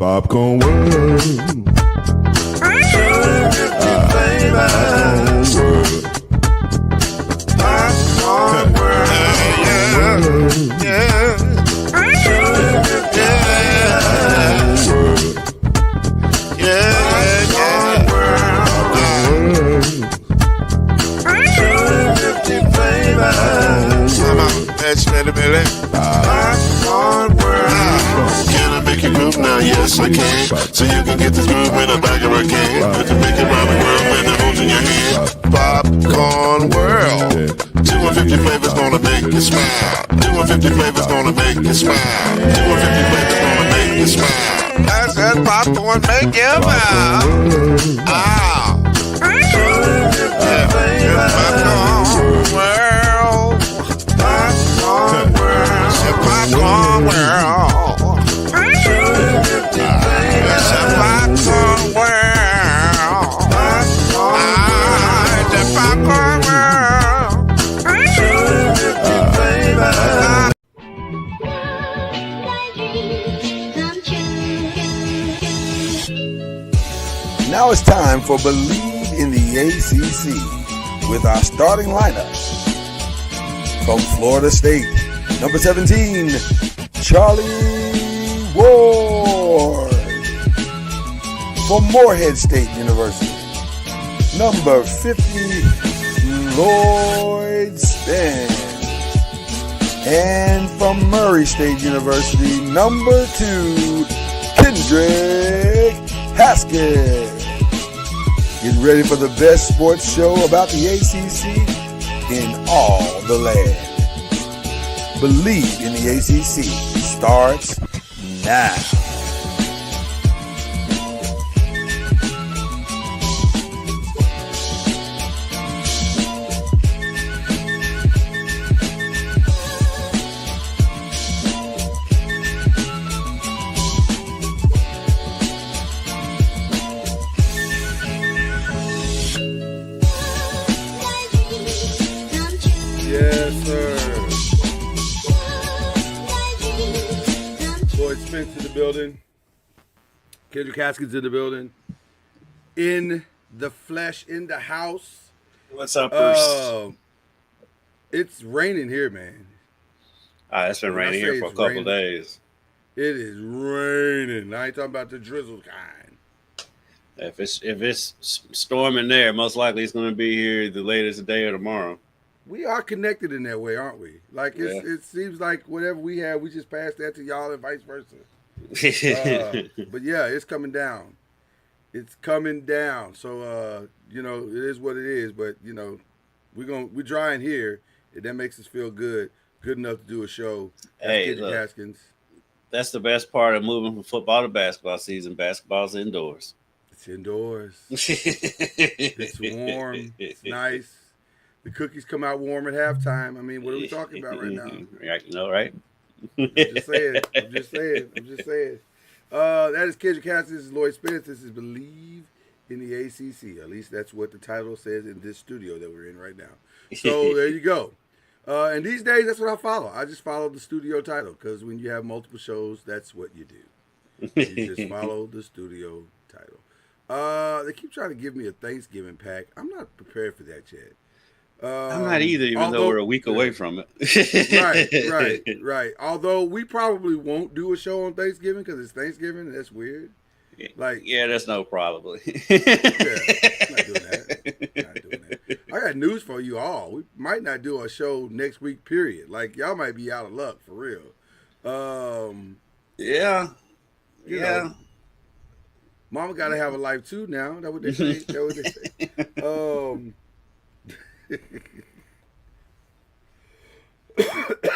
Popcorn World. Popcorn World. Yeah. Can I make you groove now? Yes, I can. So you can get this groove in a bag of a can. I can make it round the world when it holds in your hand. Popcorn World. 250 flavors gonna make you smile. 250 flavors gonna make you smile. 250 flavors gonna make you smile. I said popcorn make you smile. Ah. Popcorn World. Popcorn World. Popcorn World. Popcorn World. The Popcorn World. Now it's time for Believe in the ACC with our starting lineup. From Florida State, number 17, Charlie Ward. From Morehead State University, number 50, Lloyd Spence. And from Murray State University, number 2, Kendrick Haskins. Get ready for the best sports show about the ACC in all the land. Believe in the ACC starts now. Yes, sir. Lloyd Spence in the building. Kendrick Haskins in the building. In the flesh, in the house. What's up, Bruce? It's raining here, man. It's been raining here for a couple days. It is raining. I ain't talking about the drizzle kind. If it's storming there, most likely it's going to be here either later today or tomorrow. We are connected in that way, aren't we? Like it seems like whatever we have, we just pass that to y'all and vice versa. But yeah, it's coming down. It's coming down. So it is what it is. But we're drying here, and that makes us feel good enough to do a show. Hey, look, Haskins. That's the best part of moving from football to basketball season. Basketball's indoors. It's indoors. It's warm. It's nice. The cookies come out warm at halftime. I mean, what are we talking about right now? Right? I'm just saying. That is Kendrick Haskins. This is Lloyd Spence. This is Believe in the ACC. At least that's what the title says in this studio that we're in right now. So there you go. And these days, that's what I follow. I just follow the studio title because when you have multiple shows, that's what you do. You just follow the studio title. They keep trying to give me a Thanksgiving pack. I'm not prepared for that yet. I'm not either, even though we're a week away from it. Right. Although we probably won't do a show on Thanksgiving because it's Thanksgiving and that's weird. That's no problem. Not doing that. I got news for you all. We might not do a show next week, period. Like, y'all might be out of luck for real. Yeah. Mama got to have a life too now. That's what they say.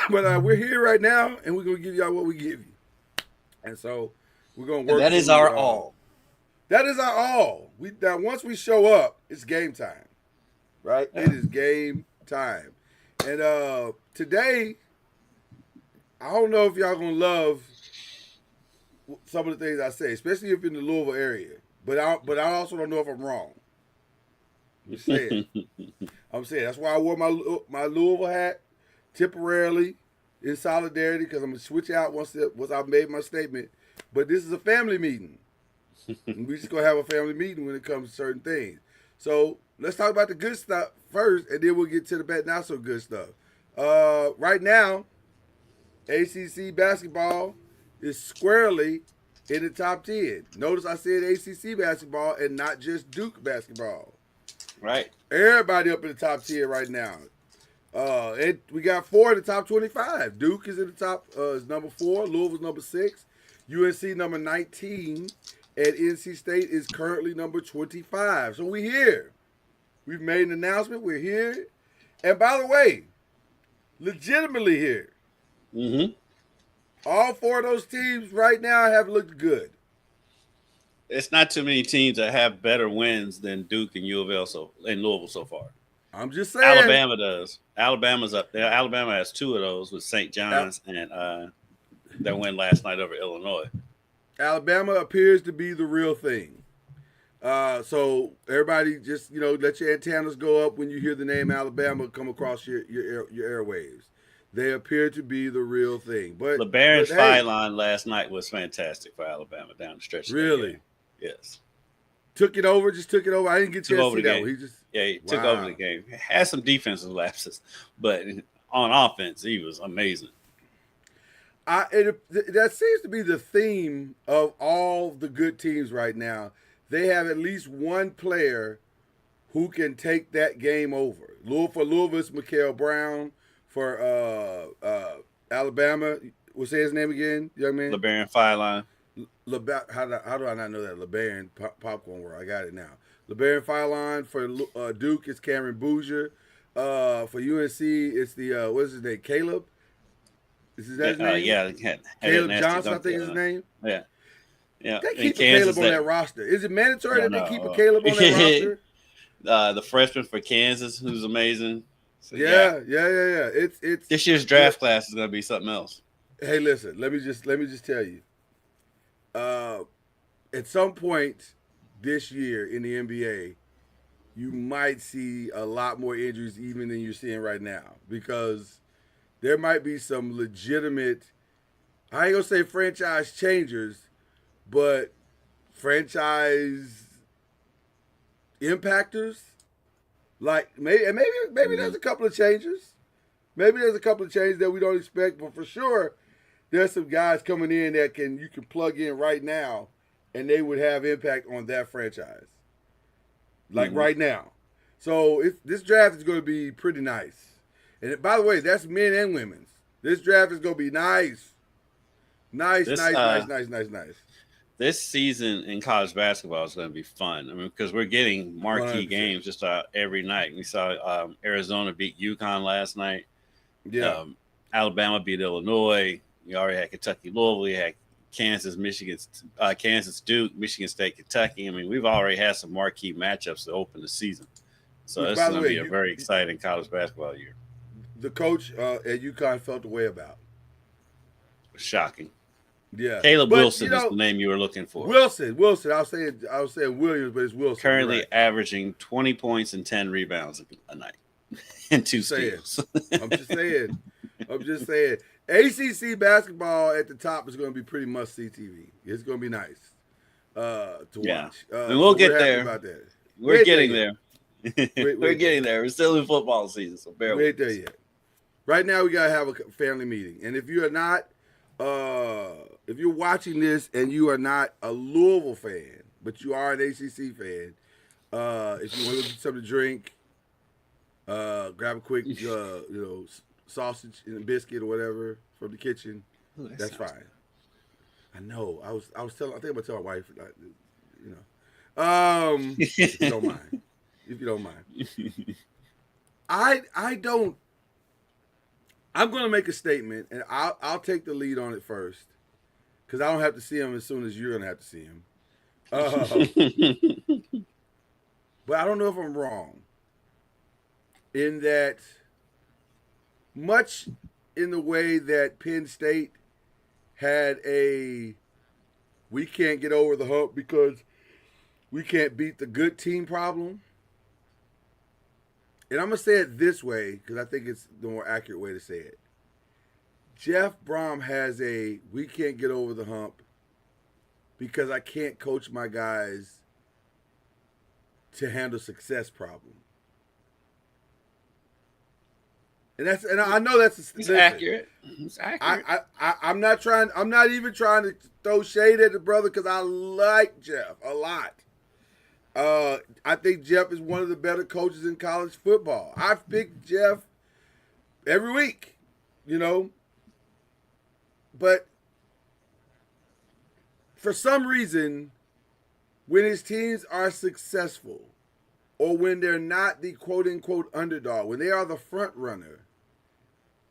But we're here right now, and we're going to give y'all what we give you. And so we're going to work. That is our all. That is our all. Now, once we show up, it's game time. Right? It is game time. And today, I don't know if y'all going to love some of the things I say, especially if you're in the Louisville area. But I also don't know if I'm wrong. I'm saying. That's why I wore my Louisville hat temporarily in solidarity because I'm going to switch out once I've made my statement But this is a family meeting. We just gonna have a family meeting when it comes to certain things. So let's talk about the good stuff first, and then we'll get to the bad, not so good stuff. Right now, ACC basketball is squarely in the top 10. Notice I said ACC basketball and not just Duke basketball. Right. Everybody up in the top 10 right now. We got 4 in the top 25. Duke is in the top, is number 4. Louisville's number 6. UNC number 19. And NC State is currently number 25. So we're here. We've made an announcement. We're here. And by the way, legitimately here. Mm-hmm. All 4 of those teams right now have looked good. It's not too many teams that have better wins than Duke and U of L and Louisville so far. I'm just saying. Alabama does. Alabama's up there. Alabama has 2 of those with St. John's and their win last night over Illinois. Alabama appears to be the real thing. So everybody just, let your antennas go up when you hear the name Alabama come across your airwaves. They appear to be the real thing. But LeBaron's five line last night was fantastic for Alabama down the stretch. Really? Yes. Took it over. I didn't get to see that one. He took over the game. Had some defensive lapses, but on offense, he was amazing. That seems to be the theme of all the good teams right now. They have at least one player who can take that game over. For Louisville, it's Mikael Brown. For Alabama, what's his name again, young man? LeBaron Fireline. How do I not know that? LeBaron Popcorn World. I got it now. LeBaron Fireline. For Duke, it's Cameron Boozer. For UNC, it's the what's his name? Caleb. Is his name? Yeah. Caleb Johnson, I think is his name. Yeah. Yeah. They keep a Caleb on that roster. Is it mandatory that they keep a Caleb on that roster? The freshman for Kansas, who's amazing. So, yeah. It's this year's draft class is going to be something else. Hey, listen. Let me just tell you. At some point this year in the NBA, you might see a lot more injuries even than you're seeing right now, because there might be some legitimate, I ain't gonna say franchise changers, but franchise impactors. Like maybe there's a couple of changes. Maybe there's a couple of changes that we don't expect, but for sure, there's some guys coming in that you can plug in right now, and they would have impact on that franchise. Like right now. So this draft is going to be pretty nice. And by the way, that's men and women's. This draft is going to be nice. Nice. This season in college basketball is going to be fun. I mean, because we're getting marquee 100%. games just every night. We saw Arizona beat UConn last night. Yeah. Alabama beat Illinois. You already had Kentucky, Louisville. You had Kansas, Michigan, Kansas, Duke, Michigan State, Kentucky. I mean, we've already had some marquee matchups to open the season. So this is going to be a very exciting college basketball year. The coach at UConn felt the way about. Shocking. Yeah. Caleb Wilson is the name you were looking for. Wilson. I was saying Williams, but it's Wilson. Currently averaging 20 points and 10 rebounds a night and 2 steals. I'm just saying. ACC basketball at the top is going to be pretty must-see TV. It's going to be nice to watch. And we'll get there. About that. We're getting there. We're getting there. We're still in football season, so bear with us. There yet. Right now, we got to have a family meeting. And if you're not, if you're watching this and you are not a Louisville fan, but you are an ACC fan, if you want to get something to drink, grab a quick, sausage and a biscuit or whatever from the kitchen. Ooh, that's fine. Good. I know. I think I'm gonna tell my wife. If you don't mind. If you don't mind. I don't. I'm gonna make a statement, and I'll take the lead on it first, because I don't have to see him as soon as you're gonna have to see him. But I don't know if I'm wrong in that. Much in the way that Penn State had we can't get over the hump because we can't beat the good team problem. And I'm going to say it this way because I think it's the more accurate way to say it. Jeff Brom has we can't get over the hump because I can't coach my guys to handle success problem. And I know that's It's accurate. It's accurate. I'm not even trying to throw shade at the brother because I like Jeff a lot. I think Jeff is one of the better coaches in college football. I've picked Jeff every week, but for some reason, when his teams are successful, or when they're not the quote-unquote underdog, when they are the front runner,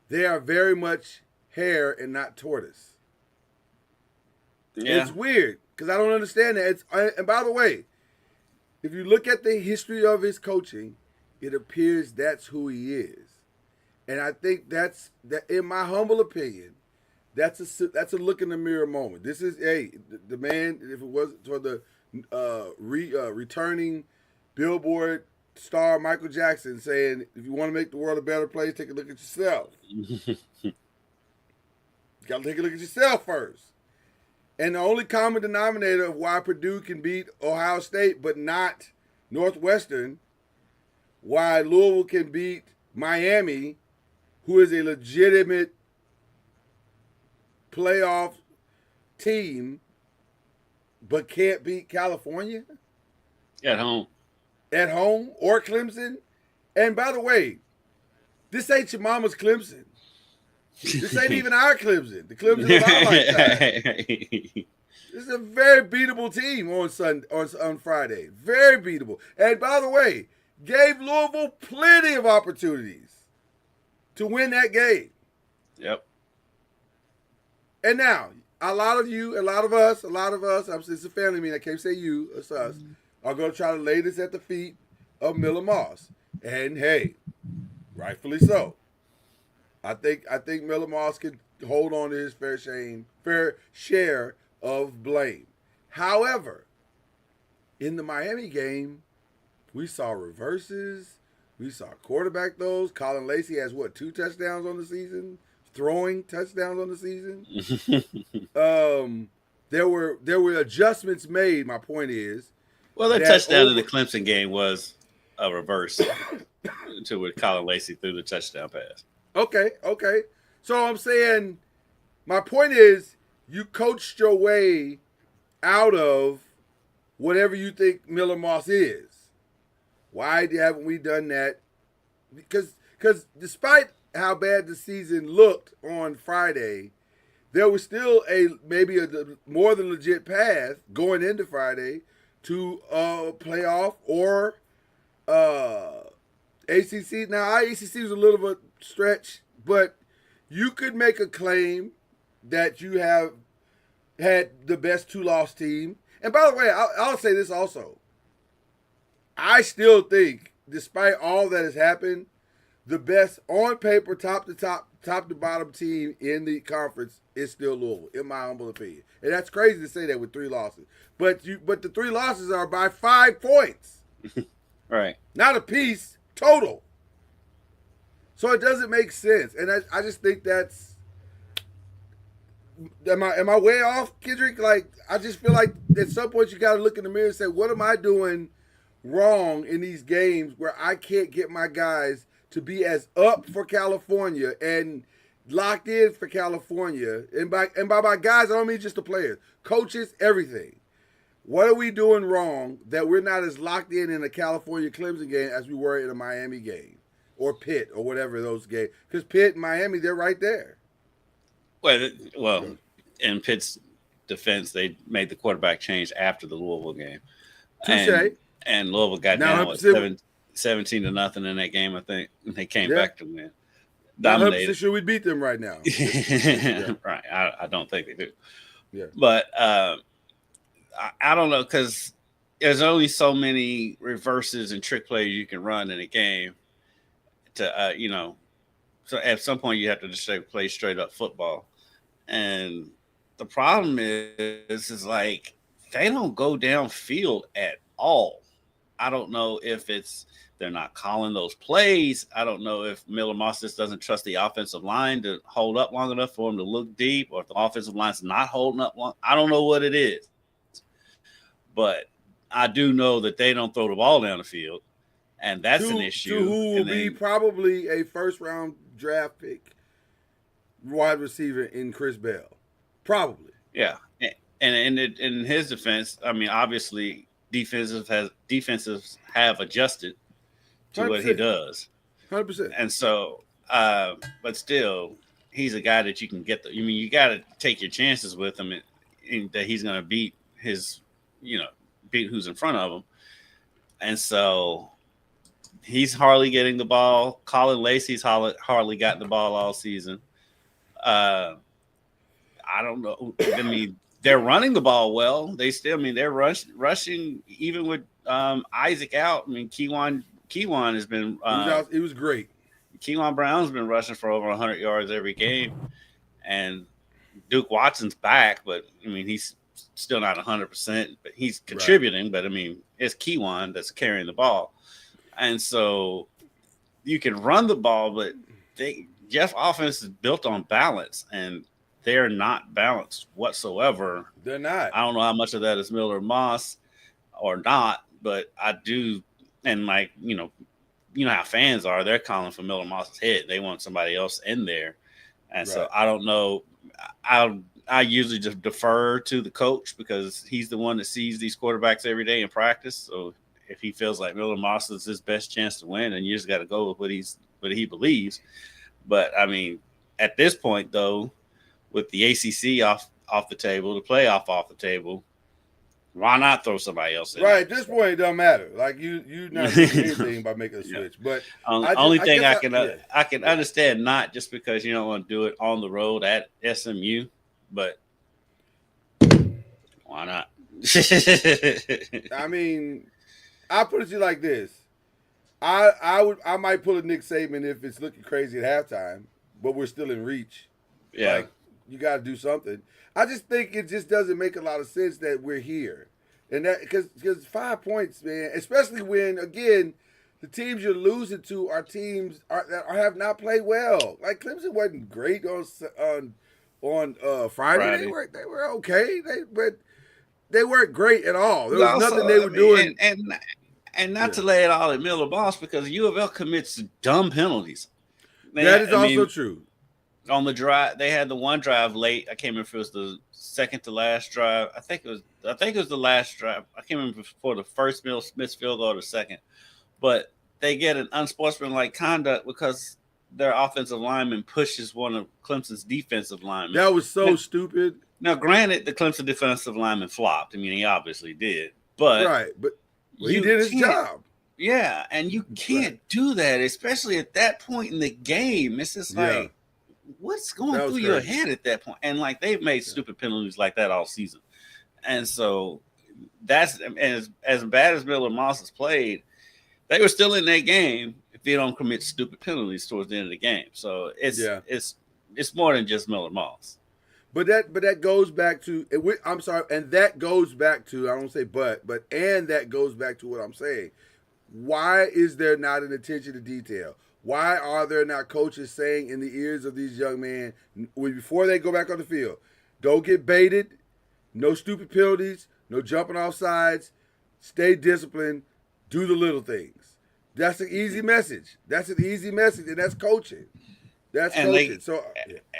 they are very much hare and not tortoise. Yeah. It's weird because I don't understand that. And by the way, if you look at the history of his coaching, it appears that's who he is. And I think that in my humble opinion, that's a look in the mirror moment. This is the man. If it wasn't for the returning Billboard star Michael Jackson saying, "If you want to make the world a better place, take a look at yourself." You got to take a look at yourself first. And the only common denominator of why Purdue can beat Ohio State but not Northwestern, why Louisville can beat Miami, who is a legitimate playoff team, but can't beat California At home or Clemson. And by the way, this ain't your mama's Clemson. This ain't even our Clemson. The Clemson of our lifetime. This is a very beatable team on Friday. Very beatable. And by the way, gave Louisville plenty of opportunities to win that game. Yep. And now, a lot of us, it's a family meeting, I can't say you, it's us, are going to try to lay this at the feet of Miller Moss. And hey, rightfully so. I think Miller Moss could hold on to his fair share of blame. However, in the Miami game, we saw reverses. We saw quarterback throws. Colin Lacey has 2 touchdowns on the season? Throwing touchdowns on the season. There were adjustments made. My point is, well, the touchdown in the Clemson game was a reverse to where Colin Lacey threw the touchdown pass. Okay. So I'm saying, my point is, you coached your way out of whatever you think Miller Moss is. Why haven't we done that? Because despite how bad the season looked on Friday, there was still maybe a more than legit path going into Friday to a playoff or ACC. Now, our ACC was a little bit stretch, but you could make a claim that you have had the best 2-loss team. And by the way, I'll say this also. I still think, despite all that has happened, the best on paper, top to bottom team in the conference is still Louisville, in my humble opinion. And that's crazy to say that with 3 losses. But the 3 losses are by 5 points. Right. Not a piece, total. So it doesn't make sense. And I just think that's, am I way off, Kendrick? Like, I just feel like at some point you got to look in the mirror and say, what am I doing wrong in these games where I can't get my guys to be as up for California and locked in for California? And by my guys, I don't mean just the players, coaches, everything. What are we doing wrong that we're not as locked in a California Clemson game as we were in a Miami game or Pitt or whatever those games? Because Pitt and Miami, they're right there. Well, in Pitt's defense, they made the quarterback change after the Louisville game. And Louisville got down 17-0 in that game, I think. And they came back to win. Dominated. 100% sure we beat them right now. Right. I don't think they do. Yeah. But I don't know, because there's only so many reverses and trick plays you can run in a game to, so at some point you have to just play straight up football. And the problem is like, they don't go downfield at all. I don't know if they're not calling those plays. I don't know if Miller Moss just doesn't trust the offensive line to hold up long enough for him to look deep, or if the offensive line's not holding up long. I don't know what it is. but I do know that they don't throw the ball down the field, and that's an issue. To who will And be probably a first-round draft pick wide receiver in Chris Bell. Probably. Yeah. And in his defense, I mean, obviously defenses have adjusted to 100%. what he does. 100%. And so, but still, he's a guy that you can get. You got to take your chances with him, and that he's going to beat beat who's in front of him. And so, he's hardly getting the ball. Colin Lacey's hardly gotten the ball all season. I don't know. I mean, they're running the ball well. They're rushing even with Isaac out. I mean, Keywan has been. He was great. Keywan Brown's been rushing for over 100 yards every game, and Duke Watson's back, but I mean he's still not 100%. But he's contributing. Right. But I mean, it's Keywan that's carrying the ball, and so you can run the ball, but Jeff offense is built on balance, and they're not balanced whatsoever. They're not. I don't know how much of that is Miller Moss or not, but I do. And like, you know how fans are. They're calling for Miller Moss's head. They want somebody else in there. And so I don't know. I usually just defer to the coach because he's the one that sees these quarterbacks every day in practice. So if he feels like Miller Moss is his best chance to win, and you just got to go with what he believes. But I mean, at this point though, with the ACC off the table, the playoff off the table, why not throw somebody else in? Right, at this point it doesn't matter. Like you not doing anything by making a switch. But only thing I can understand, not just because you don't want to do it on the road at SMU, but why not? I mean, I put it to you like this. I might pull a Nick Saban if it's looking crazy at halftime, but we're still in reach. Yeah. Like, you got to do something. I just think it just doesn't make a lot of sense that we're here. And that because 5 points, man, especially when, again, the teams you're losing to are teams that have not played well. Like Clemson wasn't great on Friday. They were okay. But they weren't great at all. There was nothing they were doing. And not to lay it all at Miller Boss, because U of L commits dumb penalties. That is also true. On the drive, they had the one drive late. I can't remember if it was the second to last drive. I think it was the last drive. I can't remember for the first Smith's field goal or the second. But they get an unsportsmanlike conduct because their offensive lineman pushes one of Clemson's defensive linemen. That was so stupid. Now, granted, the Clemson defensive lineman flopped. I mean, he obviously did. But he did his job. Yeah, and you can't do that, especially at that point in the game. It's just like, what's going through your head at that point? And like they've made stupid penalties like that all season, and so that's as bad as Miller Moss has played. They were still in that game if they don't commit stupid penalties towards the end of the game. So it's more than just Miller Moss. But that goes back to I'm sorry, and that goes back to I don't say and that goes back to what I'm saying. Why is there not an attention to detail? Why are there not coaches saying in the ears of these young men before they go back on the field, don't get baited, no stupid penalties, no jumping off sides, stay disciplined, do the little things. That's an easy message. That's an easy message, and that's coaching. That's coaching.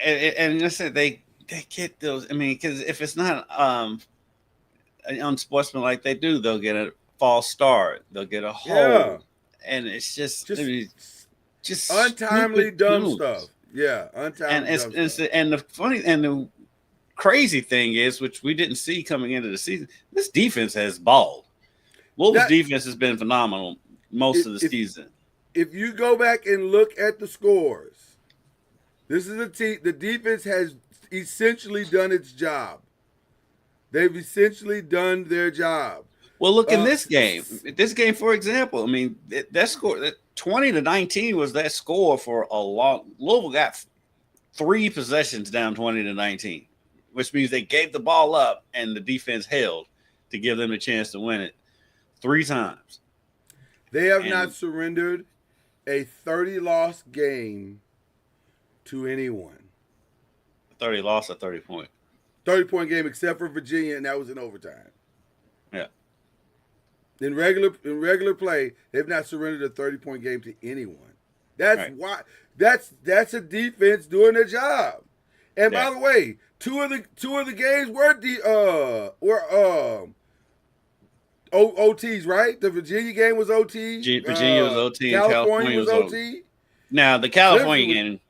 And listen, they get those. I mean, because if it's not unsportsmanlike, they do. They'll get a false start. They'll get a hold, and it's just untimely dumb stuff. Yeah, untimely dumb stuff. And the funny and the crazy thing is, which we didn't see coming into the season, this defense has balled. Louisville's defense has been phenomenal most of the season. If you go back and look at the scores, this is a team. The defense has essentially done its job. They've essentially done their job. Well, look in this game. This game, for example, I mean, that score, that 20-19 was that score for a long. Louisville got 3 possessions down 20-19, which means they gave the ball up and the defense held to give them a chance to win it 3 times. They have not surrendered a 30-loss game to anyone. 30 loss or 30-point? 30-point game except for Virginia, and that was in overtime. Yeah. In regular play, they've not surrendered a 30-point game to anyone. That's Right. why. That's a defense doing their job. And Yeah. by the way, two of the games were OTs, right? The Virginia game was OT. Virginia was OT and California was OT. Now the California Clemson game,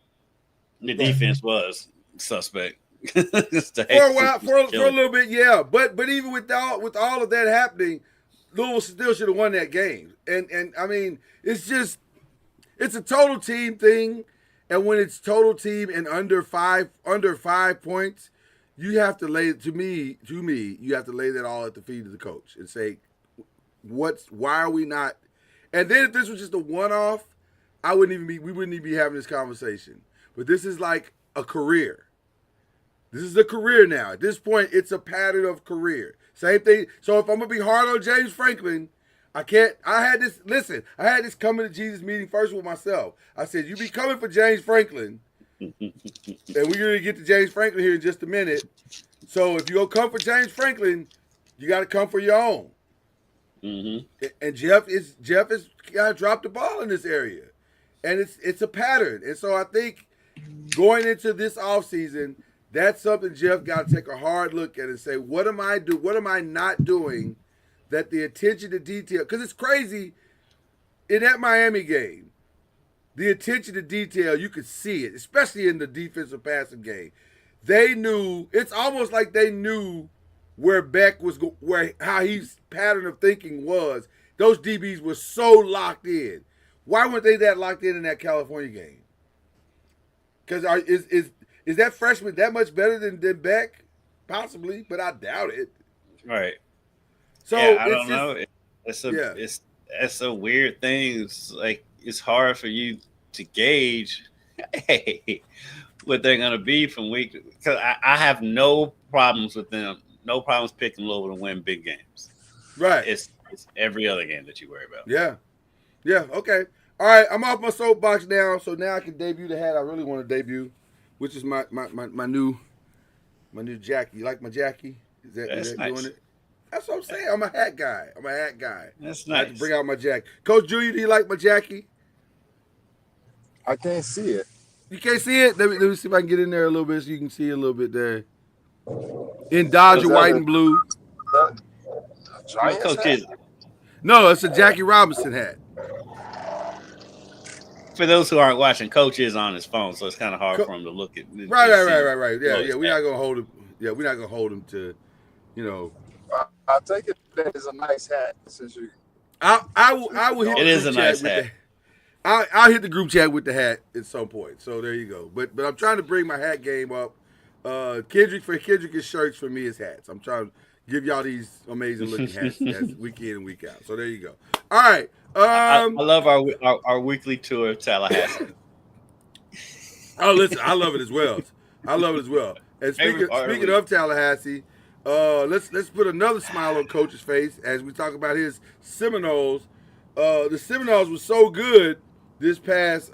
the defense was suspect. For a while, for a little bit, yeah. But even with all of that happening, Louisville still should have won that game. And I mean, it's a total team thing. And when it's total team and under 5 points, you have to lay you have to lay that all at the feet of the coach and say, why are we not? And then if this was just a one-off, we wouldn't even be having this conversation. But this is like a career. This is a career now. At this point, it's a pattern of career. Same thing. So if I'm gonna be hard on James Franklin, I had this coming to Jesus meeting first with myself. I said, you be coming for James Franklin. And we're gonna get to James Franklin here in just a minute. So if you go come for James Franklin, you gotta come for your own. Mm-hmm. And Jeff is kind of dropped the ball in this area. And it's a pattern. And so I think going into this offseason, that's something Jeff got to take a hard look at and say, what am I not doing that the attention to detail, because it's crazy, in that Miami game, the attention to detail, you could see it, especially in the defensive passing game. They knew, it's almost like they knew where Beck was, how his pattern of thinking was. Those DBs were so locked in. Why weren't they that locked in that California game? Because is that freshman that much better than Beck? Possibly, but I doubt it. Right. So yeah, I don't know. It's a weird thing. It's like it's hard for you to gauge what they're gonna be from week, because I have no problems with them. No problems picking Louisville to win big games. Right. It's every other game that you worry about. Yeah. Yeah. Okay. All right. I'm off my soapbox now, so now I can debut the hat I really want to debut, which is my new Jackie. You like my Jackie? Is that nice. doing it? That's what I'm saying. I'm a hat guy. That's I have nice. to bring out my Jackie. Coach Julia, do you like my Jackie? I can't see it. You can't see it? Let me see if I can get in there a little bit so you can see a little bit there. In Dodger white and blue. Giants Coach hat? is, No, it's a Jackie Robinson hat. for those who aren't watching, Coach is on his phone, so it's kind of hard for him to look at. Right. Yeah. We're not gonna hold him. Yeah, we're not gonna hold him to, I'll take it that is a nice hat since you. I will hit. It is a nice hat. I'll hit the group chat with the hat at some point. So there you go. But I'm trying to bring my hat game up. Kendrick is shirts, for me is hats. I'm trying to give y'all these amazing looking hats that's week in and week out. So there you go. All right. I love our weekly tour of Tallahassee. Oh, listen, I love it as well. And speaking of Tallahassee, let's put another smile on Coach's face as we talk about his Seminoles. The Seminoles were so good this past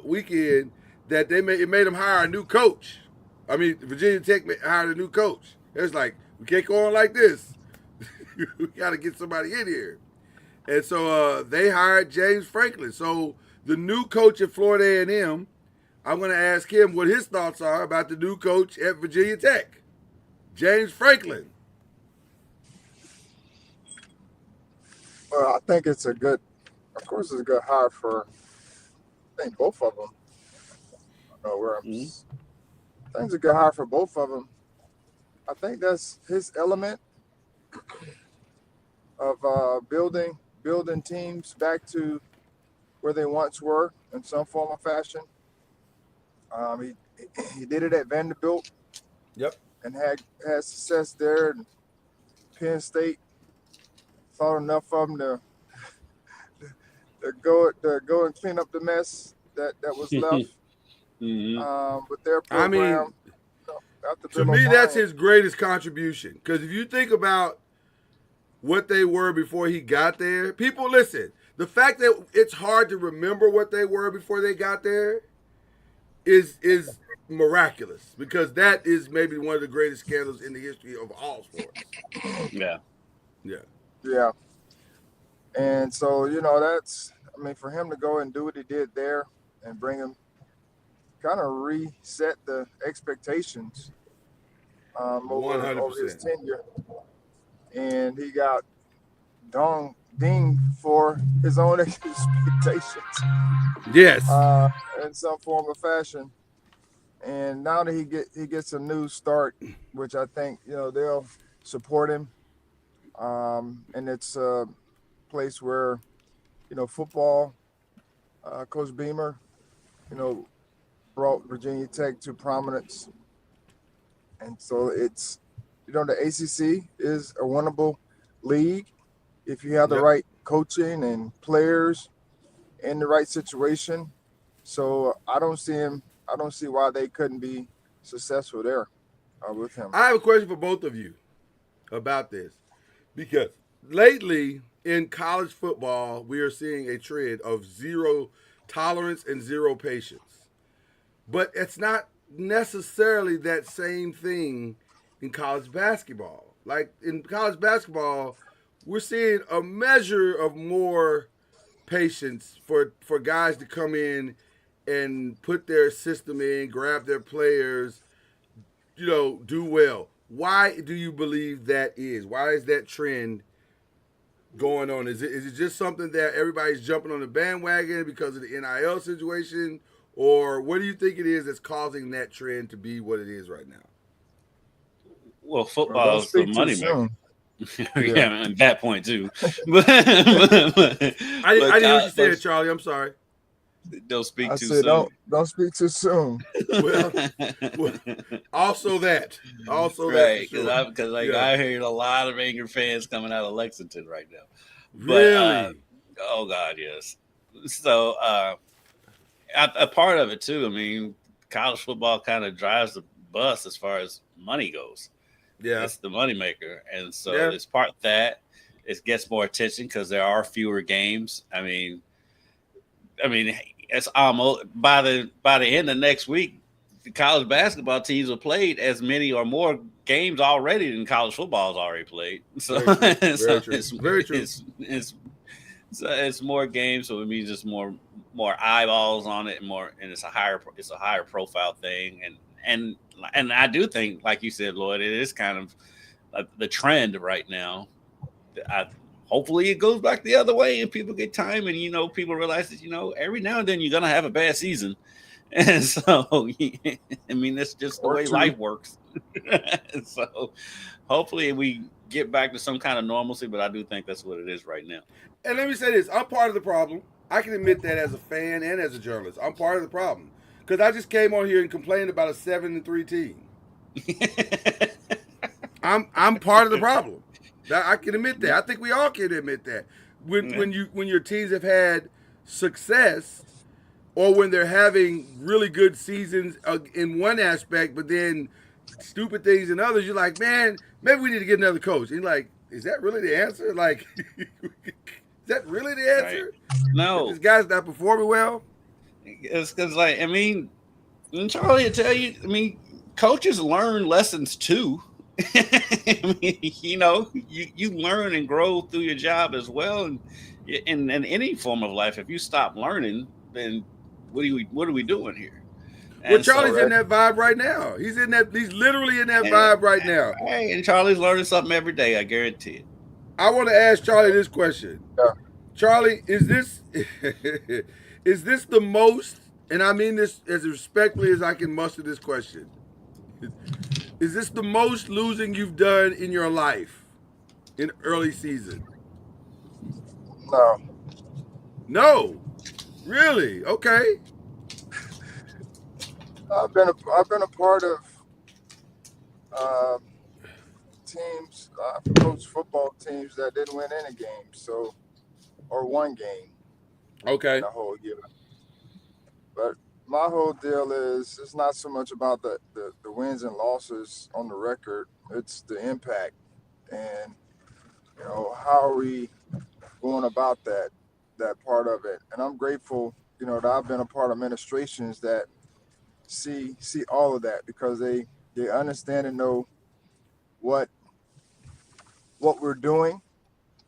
weekend that it made them hire a new coach. I mean, Virginia Tech hired a new coach. It's like, we can't go on like this. We got to get somebody in here. And so they hired James Franklin. So the new coach at Florida A&M, I'm going to ask him what his thoughts are about the new coach at Virginia Tech, James Franklin. Well, I think it's a good hire for, I think, both of them. I don't know where I'm. I think it's a good hire for both of them. I think that's his element of building teams back to where they once were in some form or fashion. He did it at Vanderbilt. Yep. And had success there. And Penn State thought enough of them to go and clean up the mess that was left. With their program. To me, that's his greatest contribution. Because if you think about what they were before he got there, people listen. The fact that it's hard to remember what they were before they got there is miraculous, because that is maybe one of the greatest scandals in the history of all sports. Yeah. Yeah. And so, that's, I mean, for him to go and do what he did there and bring him, kind of reset the expectations over his 100%. tenure. And he got dinged for his own expectations Yes. in some form or fashion. And now that he gets a new start, which I think they'll support him. And it's a place where football. Coach Beamer, you know, brought Virginia Tech to prominence, and so it's the ACC is a winnable league if you have the Yep. right coaching and players in the right situation. So I don't see him. I don't see why they couldn't be successful there with him. I have a question for both of you about this because lately in college football, we are seeing a trend of zero tolerance and zero patience. But it's not necessarily that same thing in college basketball. Like in college basketball, we're seeing a measure of more patience for guys to come in and put their system in, grab their players, do well. Why do you believe that is? Why is that trend going on? Is it just something that everybody's jumping on the bandwagon because of the NIL situation, or what do you think it is that's causing that trend to be what it is right now? Well, Well, football don't is the speak too moneymaker. soon. Yeah, at that point too. but, I didn't hear what you said, but Charlie. I'm sorry. don't speak I too said soon. don't speak too soon. Well, well also that for Right, sure. because Yeah, I heard a lot of angry fans coming out of Lexington right now. But really. oh god, yes. So a part of it too. I mean, college football kind of drives the bus as far as money goes. Yeah, It's the moneymaker, and so yeah. it's part that it gets more attention because there are fewer games. I mean, it's almost by the end of next week, the college basketball teams have played as many or more games already than college football has already played. So, Very true. Very so true. Very true. it's more games, so it means just more eyeballs on it, and it's a higher profile thing, and I do think, like you said, Lloyd, it is kind of the trend right now. I, Hopefully it goes back the other way and people get time, and people realize that every now and then you're gonna have a bad season, and so I mean that's just the Or way two. life works. So hopefully we get back to some kind of normalcy, but I do think that's what it is right now. And let me say this: I'm part of the problem. I can admit that as a fan and as a journalist, I'm part of the problem because I just came on here and complained about a 7-3 team. I'm part of the problem. I can admit that. I think we all can admit that. When your teams have had success, or when they're having really good seasons in one aspect, but then stupid things in others, you're like, man, maybe we need to get another coach. And you're like, is that really the answer? Like, is that really the Right? answer? That this No, guy's not performing well? it's because and Charlie will tell you. I mean, coaches learn lessons too. I mean, you learn and grow through your job as well, and in any form of life. If you stop learning, then what are we doing here? Well, And so, Charlie's in that vibe right now. He's literally in that and, vibe right now. and Charlie's learning something every day. I guarantee it. I want to ask Charlie this question. Yeah. Charlie, is this is this the most, and I mean this as respectfully as I can muster this question, is this the most losing you've done in your life in early season? No. No. Really? Okay. I've been a part of uh, teams. I've coached football teams that didn't win any games, or one game in Okay. the whole year. But my whole deal is it's not so much about the wins and losses on the record. It's the impact, and how are we going about that part of it. And I'm grateful, that I've been a part of administrations that see all of that because they understand and know what we're doing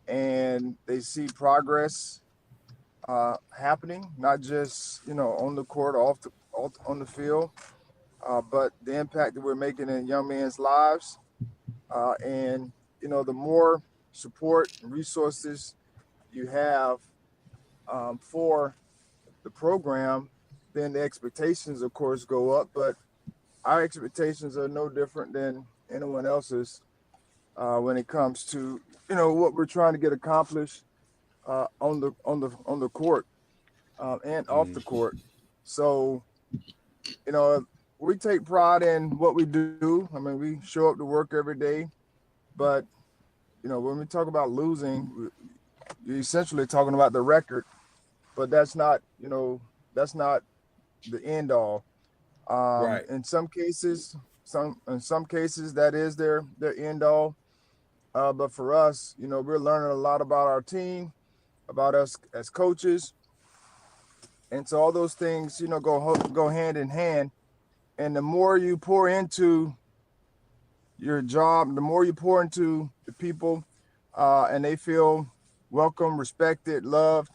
and they see progress happening, not just on the court, on the field, but the impact that we're making in young men's lives. And the more support and resources you have for the program, then the expectations, of course, go up. But our expectations are no different than anyone else's when it comes to what we're trying to get accomplished on the court and off the court. So we take pride in what we do. I mean, we show up to work every day, but when we talk about losing, you're essentially talking about the record, but that's not the end all. Right. In some cases, that is their end all. But for us, we're learning a lot about our team, about us as coaches, and so all those things, go hand in hand. And the more you pour into your job, the more you pour into the people, and they feel welcome, respected, loved,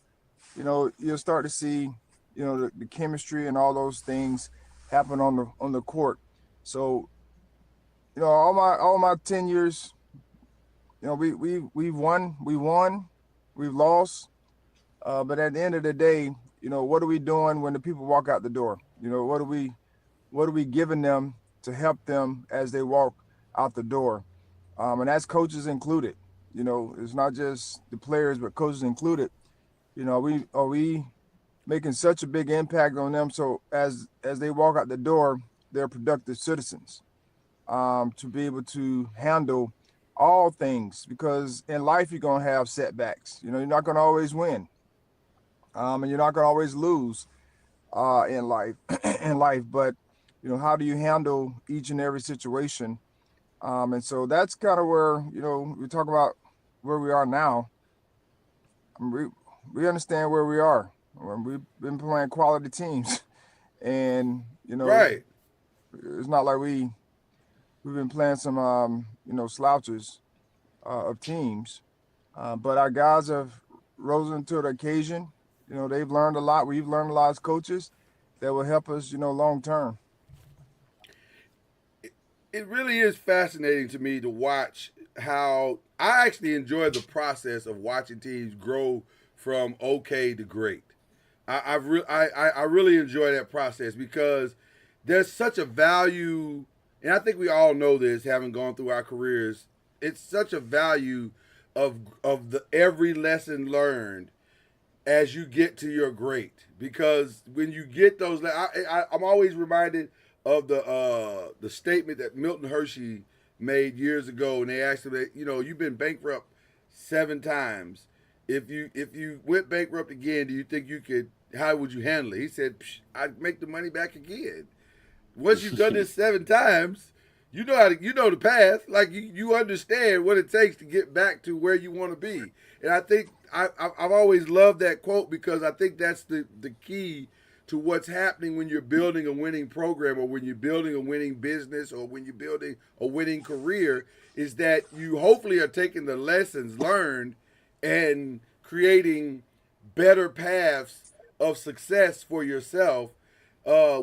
you'll start to see, the chemistry and all those things happen on the court. So, all my 10 years, we've won, we've lost, but at the end of the day, what are we doing when the people walk out the door? What are we giving them to help them as they walk out the door? And that's coaches included. It's not just the players, but coaches included. Are we making such a big impact on them so as they walk out the door, they're productive citizens, to be able to handle all things, because in life you're going to have setbacks. You're not going to always win, and you're not going to always lose in life. But how do you handle each and every situation? And so that's kind of where we talk about where we are now. I mean, we understand where we are. We've been playing quality teams, and Right. it's not like we've been playing some slouches of teams, but our guys have risen to the occasion. They've learned a lot. We've learned a lot as coaches that will help us long term. It really is fascinating to me to watch how I actually enjoy the process of watching teams grow from okay to great. I really enjoy that process because there's such a value, and I think we all know this, having gone through our careers. It's such a value of the every lesson learned as you get to your great, because when you get those, I'm always reminded of the statement that Milton Hershey made years ago, and they asked him, you've been bankrupt 7 times. If you went bankrupt again, do you think you could? How would you handle it? He said, I'd make the money back again. Once you've done this 7 times, you know the path. Like you understand what it takes to get back to where you want to be. And I think I've always loved that quote, because I think that's the key to what's happening when you're building a winning program, or when you're building a winning business, or when you're building a winning career, is that you hopefully are taking the lessons learned and creating better paths of success for yourself,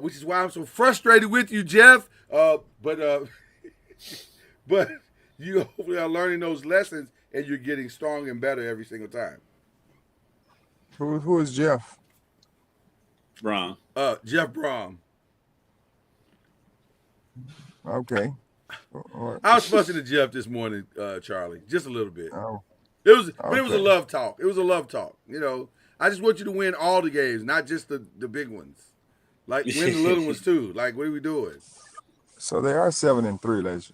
which is why I'm so frustrated with you, Jeff. But you hopefully are learning those lessons, and you're getting strong and better every single time. Who is Jeff? Wrong. Jeff Brom. Okay. I was fussing at Jeff this morning, Charlie, just a little bit. Oh, It was, but okay. it was a love talk. It was a love talk. I just want you to win all the games, not just the big ones. Like win the little ones too. Like, what are we doing? So they are 7-3, ladies.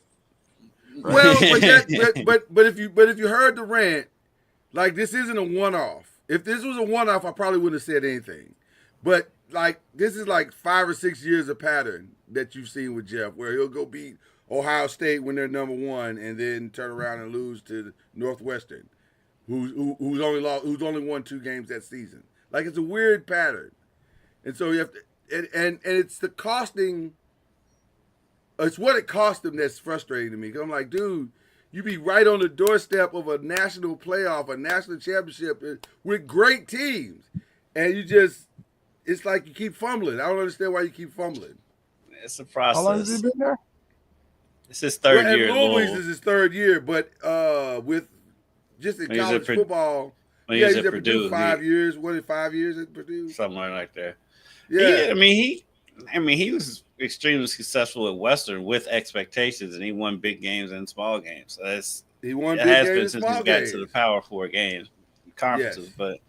Right. Well, but if you heard the rant, like, this isn't a one-off. If this was a one-off, I probably wouldn't have said anything. But like, this is like 5 or 6 years of pattern that you've seen with Jeff, where he'll go beat Ohio State when they're number 1, and then turn around and lose to Northwestern, who's only won 2 games that season. Like, it's a weird pattern, and so you have to, and it's the costing. It's what it cost them that's frustrating to me. 'Cause I'm like, dude, you be right on the doorstep of a national playoff, a national championship with great teams, and it's like you keep fumbling. I don't understand why you keep fumbling. It's a How long has he process. been there? It's his Well, third at year at Louisville, Louisville. this is his third year, but with just in When he was at college football, When he yeah, was he's at at Purdue Purdue, 5 years. What is 5 years at Purdue? somewhere like that. Yeah, He was extremely successful at Western with expectations, and he won big games and small games. So he won it big has games been and since he's small got games. to the Power Four games, conferences. Yes. But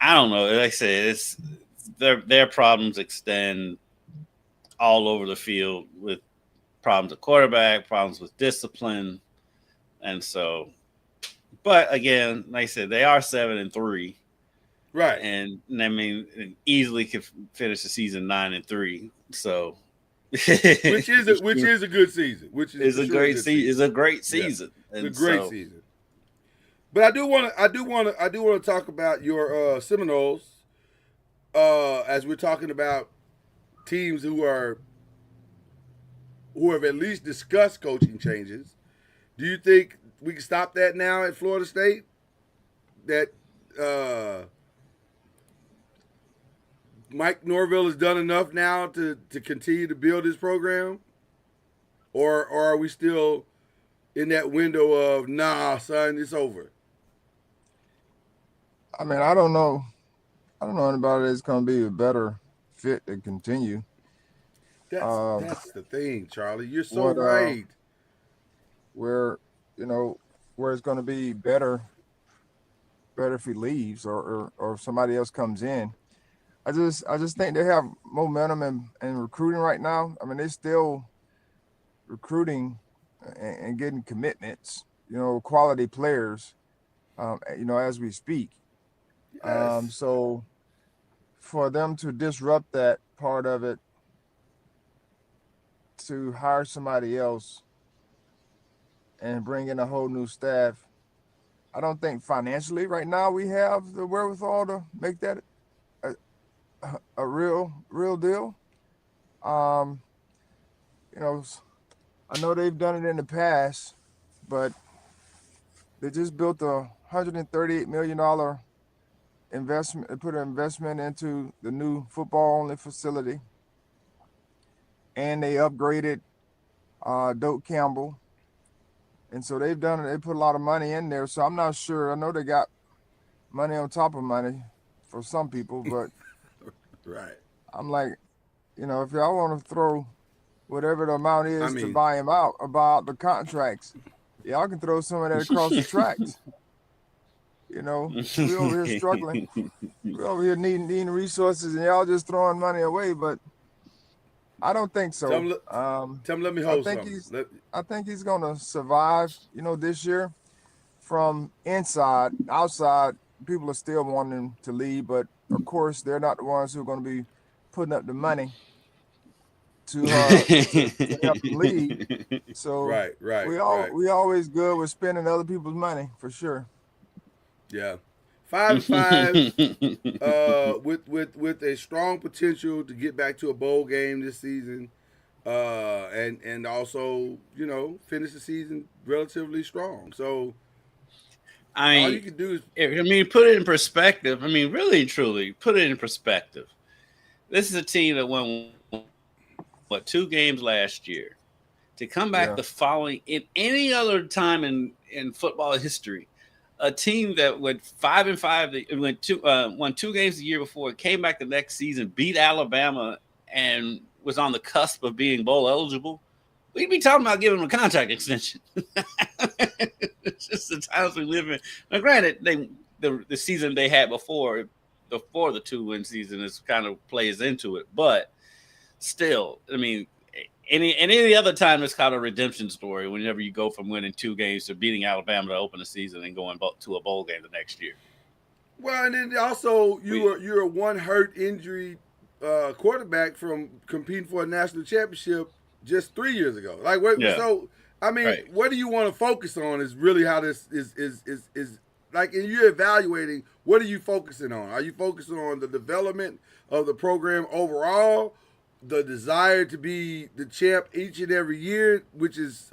I don't know. Like I said, it's their problems extend all over the field with problems at quarterback, problems with discipline, and so. But again, like I said, they are 7-3. Right. And I mean, easily could finish the season 9-3. So, which is a good season. Which is a great season. It's a great season. Yeah. It's a great season. But I do want to talk about your Seminoles as we're talking about teams who have at least discussed coaching changes. Do you think we can stop that now at Florida State? That Mike Norvell has done enough now to continue to build his program? Or are we still in that window of, nah, son, it's over? I mean, I don't know anybody that's going to be a better fit to continue. That's the thing, Charlie. You're so right. Where it's going to be better if he leaves or if somebody else comes in. I just think they have momentum in recruiting right now. I mean, they're still recruiting and getting commitments, quality players, as we speak. Yes. So for them to disrupt that part of it, to hire somebody else and bring in a whole new staff, I don't think financially right now we have the wherewithal to make that a real deal. I know they've done it in the past, but they just built a $138 million investment. They put an investment into the new football-only facility, and they upgraded Doak Campbell. And so they've done it. They put a lot of money in there. So I'm not sure. I know they got money on top of money for some people, but right. I'm like, if y'all want to throw whatever the amount is to buy him out, about the contracts, y'all can throw some of that across the tracks. We over here struggling. We over here needing resources, and y'all just throwing money away. But I don't think so. Tell him, let me hold something. I think he's going to survive, this year. From inside, outside, people are still wanting him to leave, but of course they're not the ones who are going to be putting up the money to help him leave. So right. We always good with spending other people's money for sure. Yeah. 5-5 with a strong potential to get back to a bowl game this season, and also finish the season relatively strong. So all you can do is put it in perspective. Really and truly, put it in perspective. This is a team that won 2 games last year. To come back the following, in any other time in football history, a team that went 5-5, won 2 games the year before, came back the next season, beat Alabama, and was on the cusp of being bowl eligible, we'd be talking about giving them a contract extension. It's just the times we live in. Now, granted, the season they had before the 2-win season is kind of plays into it, but still, any other time it's kind of a redemption story whenever you go from winning 2 games to beating Alabama to open the season and going to a bowl game the next year. Well, and then also you're a one hurt injury quarterback from competing for a national championship just 3 years ago. So what do you want to focus on is really how this is like, and you're evaluating, what are you focusing on? Are you focusing on the development of the program overall, the desire to be the champ each and every year, which is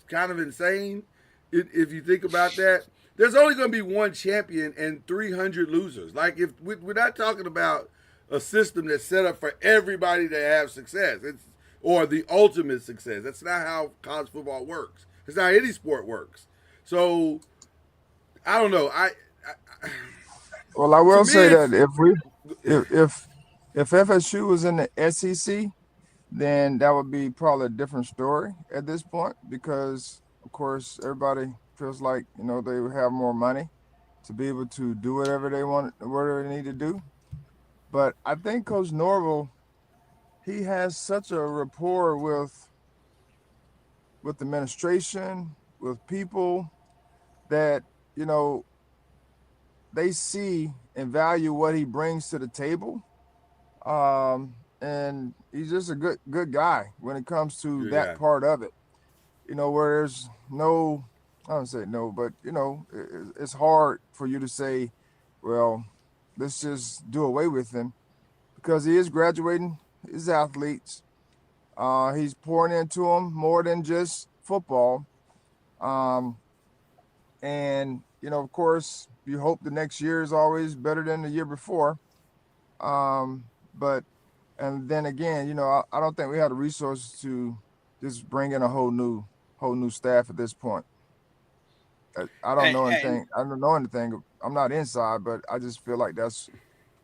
kind of insane if you think about that. There's only going to be one champion and 300 losers. Like if we're not talking about a system that's set up for everybody to have success. Or the ultimate success. That's not how college football works. It's not how any sport works. So I don't know. Well, I will me, say that if FSU was in the SEC, then that would be probably a different story at this point because, of course, everybody feels like they would have more money to be able to do whatever they want, whatever they need to do. But I think Coach Norville, he has such a rapport with administration, with people that they see and value what he brings to the table. And he's just a good guy when it comes to that part of it. Where there's no, I don't say no, but it's hard for you to say, well, let's just do away with him because he is graduating his athletes. He's pouring into them more than just football. And of course, you hope the next year is always better than the year before. But then again, I don't think we have the resources to just bring in a whole new staff at this point. I don't know anything. I don't know anything. I'm not inside, but I just feel like that's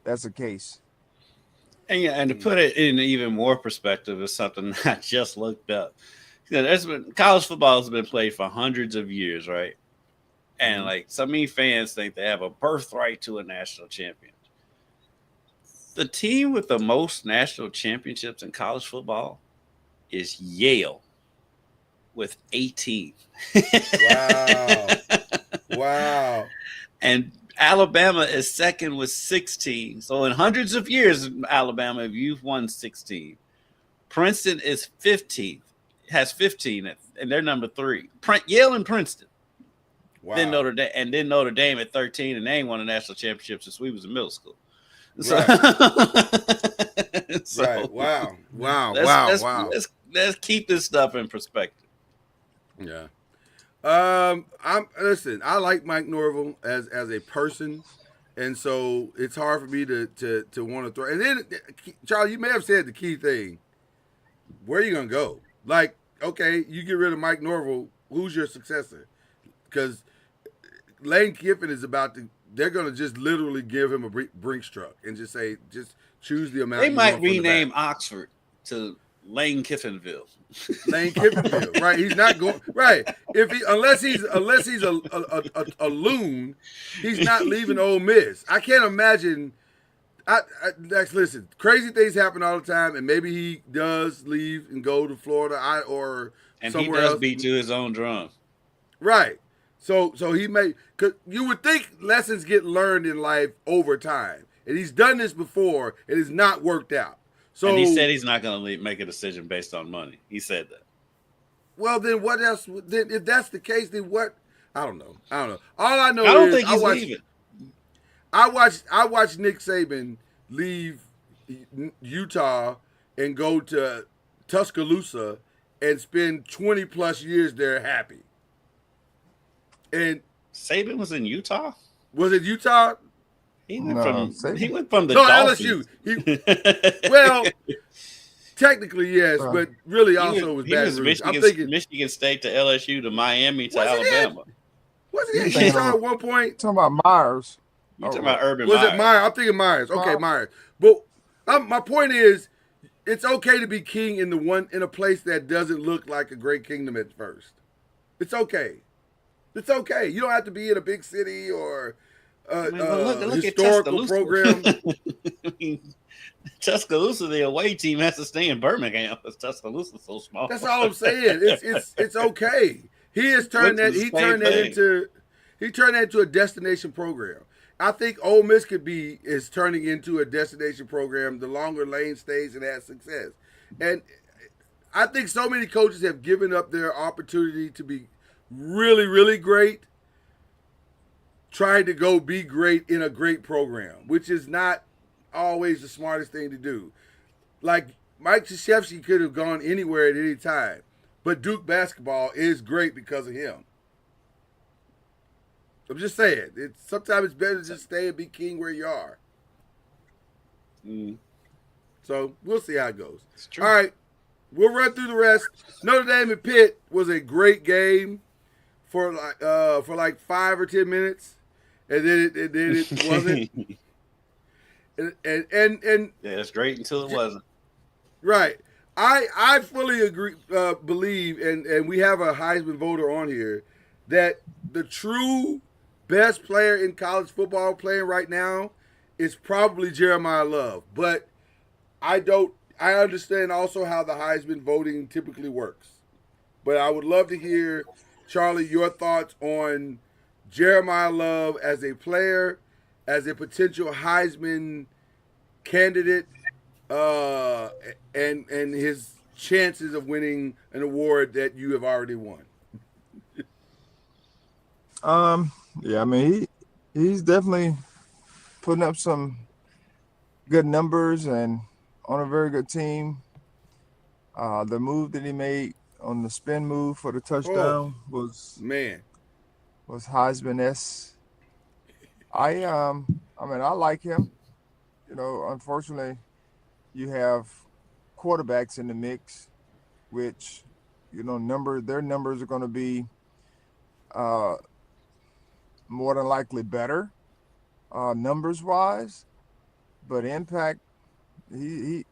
the case. And to put it in even more perspective is something I just looked up. College football has been played for hundreds of years, right? And like so many fans think they have a birthright to a national champion. The team with the most national championships in college football is Yale with 18. Wow. And Alabama is second with 16. So in hundreds of years, Alabama, you've won 16. Princeton is 15th, has 15, and they're number 3. Yale and Princeton. Wow. Then Notre Dame at 13, and they ain't won a national championship since we was in middle school. So, right. Right. Wow. Let's keep this stuff in perspective. Yeah. I like Mike Norville as a person, and so it's hard for me to want to throw. And then, Charlie, you may have said the key thing. Where are you gonna go? Like, okay, you get rid of Mike Norville. Who's your successor? Because Lane Kiffin is about to. They're gonna just literally give him a Brinks truck and just say, just choose the amount. They might rename Oxford to Lane Kiffinville. Lane Kiffinville, right? He's not going right. Unless he's a loon, he's not leaving Ole Miss. I can't imagine. Listen, crazy things happen all the time, and maybe he does leave and go to Florida or and somewhere he does else. beat to his own drum, right? So he may, cause you would think lessons get learned in life over time, and he's done this before, and it's not worked out. So and he said he's not going to make a decision based on money. He said that. Well, then what else? Then if that's the case, then what? I don't know. All I know I don't is think he's leaving. I watched Nick Saban leave Utah and go to Tuscaloosa and spend 20 plus years there happy. And Saban was in Utah? Was it Utah? He went from the Dolphins. LSU. Well, technically yes, but really also was Baton Rouge. I'm thinking Michigan State to LSU to Miami to Alabama. Wasn't it Utah at one point? Talking about Myers. You're talking about Urban Was Meyer. it Myers? I'm thinking Myers. Okay, Myers. But my point is, it's okay to be king in a place that doesn't look like a great kingdom at first. It's okay. It's okay. You don't have to be in a big city or look historical program. I mean, Tuscaloosa, the away team has to stay in Birmingham because Tuscaloosa's so small. That's all I'm saying. It's okay. He has turned that into a destination program. I think Ole Miss is turning into a destination program the longer Lane stays and has success. And I think so many coaches have given up their opportunity to be really, really great, trying to go be great in a great program, which is not always the smartest thing to do. Like Mike Krzyzewski could have gone anywhere at any time, but Duke basketball is great because of him. I'm just saying. Sometimes it's better to just stay and be king where you are. Mm, So we'll see how it goes. it's true. All right, we'll run through the rest. Notre Dame and Pitt was a great game for like 5 or 10 minutes, and then it wasn't. and Yeah, it's great until it wasn't. right. I fully agree, believe, and we have a Heisman voter on here, that the true best player in college football playing right now is probably Jeremiah Love. But I understand also how the Heisman voting typically works. But I would love to hear, Charlie, your thoughts on Jeremiah Love as a player, as a potential Heisman candidate, and his chances of winning an award that you have already won. Yeah, I mean he's definitely putting up some good numbers and on a very good team. The move that he made on the spin move for the touchdown was Heisman-esque. I mean I like him. You know, unfortunately, you have quarterbacks in the mix, which their numbers are going to be more than likely better numbers wise, but impact he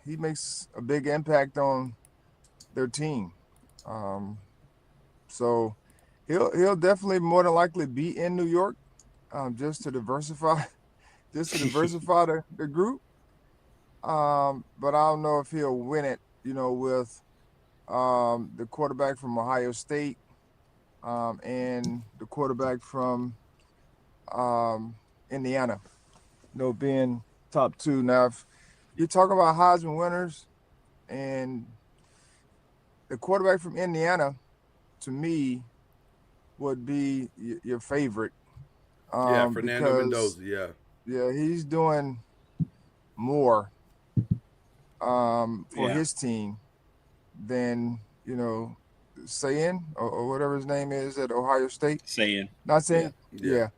makes a big impact on their team. So he'll definitely more than likely be in New York just to diversify the group. But I don't know if he'll win it, with the quarterback from Ohio State and the quarterback from Indiana, being top two. Now, if you talk about Heisman winners and the quarterback from Indiana, to me, would be your favorite. Fernando because, Mendoza, yeah. Yeah, he's doing more for his team than, Sayin or whatever his name is at Ohio State. Saying. Not saying, yeah.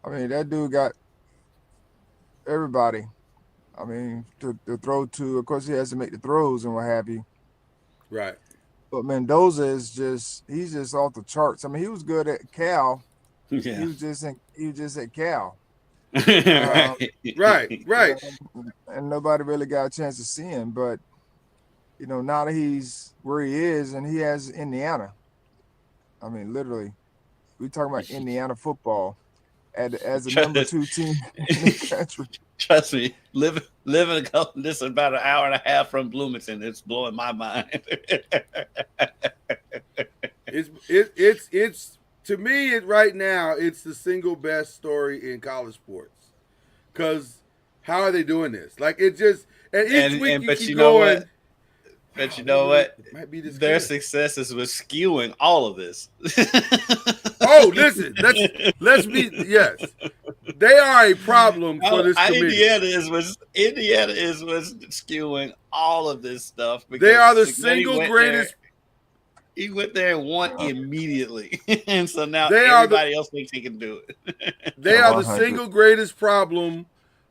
I mean, that dude got everybody. I mean, to throw to, of course, he has to make the throws and what have you. Right. But Mendoza he's just off the charts. I mean, he was good at Cal. Yeah. He was just at Cal. Right. And nobody really got a chance to see him. But, now that he's where he is and he has Indiana. I mean, literally, we talking about Indiana football as the number 2 team in the country. Trust me, living this about an hour and a half from Bloomington, it's blowing my mind. It's to me right now, it's the single best story in college sports. Because how are they doing this? Like, it just, and each week you keep going. But you know what? Might be this Their good. successes was skewing all of this. Oh, listen, let's be, yes. They are a problem for this committee. Indiana is what's skewing all of this stuff. They are the single greatest. He went there and won immediately. And so now everybody else thinks he can do it. They are the single greatest problem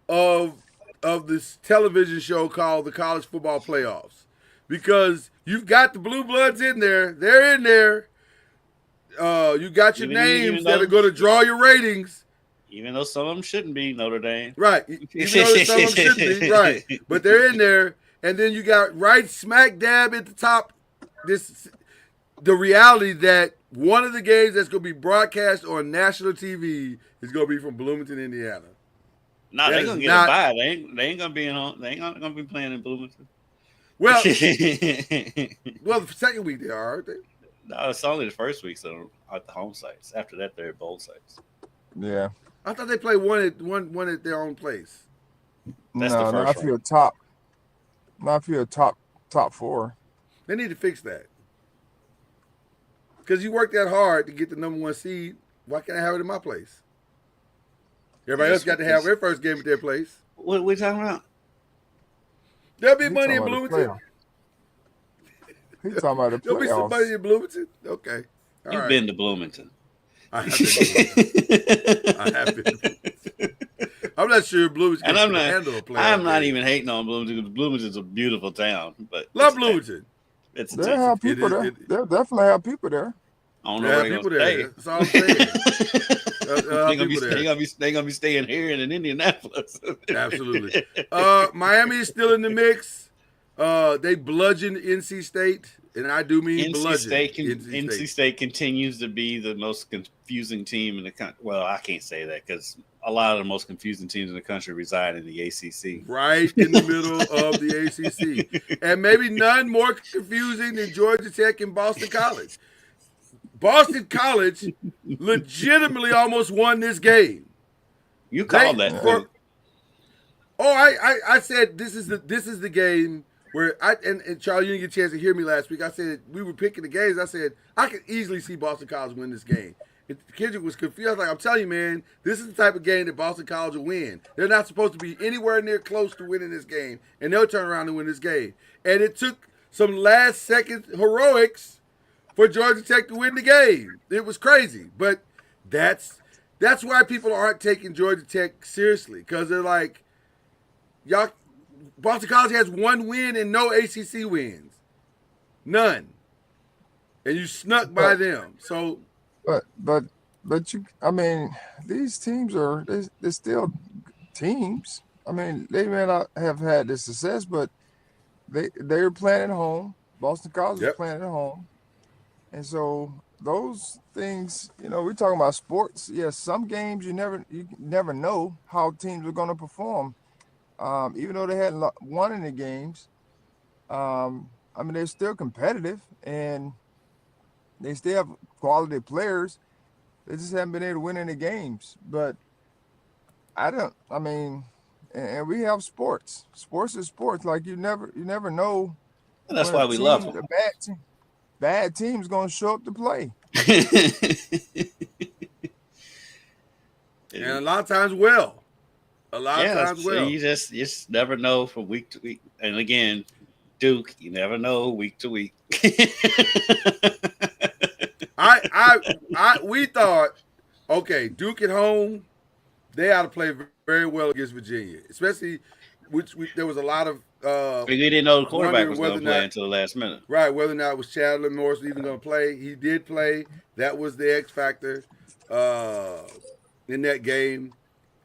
of this television show called the College Football Playoffs. Because you've got the blue bloods in there. They're in there. You got your names that are going to draw your ratings. Even though some of them shouldn't be Notre Dame. Right. Even though some of them shouldn't be. Right. But they're in there. And then you got right smack dab at the top the reality that one of the games that's going to be broadcast on national TV is going to be from Bloomington, Indiana. No, they're going to get a bye. They ain't going to be they ain't going to be playing in Bloomington. Well, the second week they are, aren't they? No, it's only the first week, so at the home sites. After that, they're at bowl sites. Yeah. I thought they played one at their own place. That's the first not if you're top 4. They need to fix that. Because you worked that hard to get the number 1 seed. Why can't I have it in my place? Everybody else got to have their first game at their place. What are we talking about? There'll be money in Bloomington. He talking about the There'll be somebody playoffs. in Bloomington. Okay, all You've right. been to Bloomington. I have been to Bloomington. I have been to Bloomington. I'm not sure Bloomington And I'm can not. handle a playoff I'm not game. even hating on Bloomington because Bloomington's a beautiful town, but Love it's a town. Bloomington. It's a They'll town. have It people is. there. They'll definitely have people there. I don't They know where have they're people gonna there. stay. That's all I'm saying. They're gonna be people there. they gonna be staying here and in Indianapolis. Absolutely. Miami is still in the mix. They bludgeoned NC State, and I do mean bludgeoned. NC State continues to be the most confusing team in the country. Well, I can't say that because a lot of the most confusing teams in the country reside in the ACC. Right in the middle of the ACC. And maybe none more confusing than Georgia Tech and Boston College. Boston College legitimately almost won this game. You called that. I said this is the game where and Charlie, you didn't get a chance to hear me last week. I said we were picking the games. I said I could easily see Boston College win this game. And Kendrick was confused. I was like, I'm telling you, man, this is the type of game that Boston College will win. They're not supposed to be anywhere near close to winning this game, and they'll turn around and win this game. And it took some last second heroics for Georgia Tech to win the game. It was crazy, but that's why people aren't taking Georgia Tech seriously, because they're like, y'all, Boston College has one win and no ACC wins, none, and you snuck by them. So, but you, I mean, these teams they're still teams. I mean, they may not have had the success, but they're playing at home. Boston College is playing at home. And so those things, we're talking about sports. Yes, some games you never know how teams are going to perform. Even though they hadn't won any games, I mean, they're still competitive and they still have quality players. They just haven't been able to win any games. But and we have sports. Sports is sports. Like you never know. And that's why we love them. Bad team's going to show up to play. and a lot of times well. You just never know from week to week. And again, Duke, you never know week to week. We thought, okay, Duke at home, they ought to play very well against Virginia, especially there was a lot of. We didn't know the quarterback was going to play until the last minute. Right, whether or not it was Chandler Morris even going to play. He did play. That was the X factor in that game.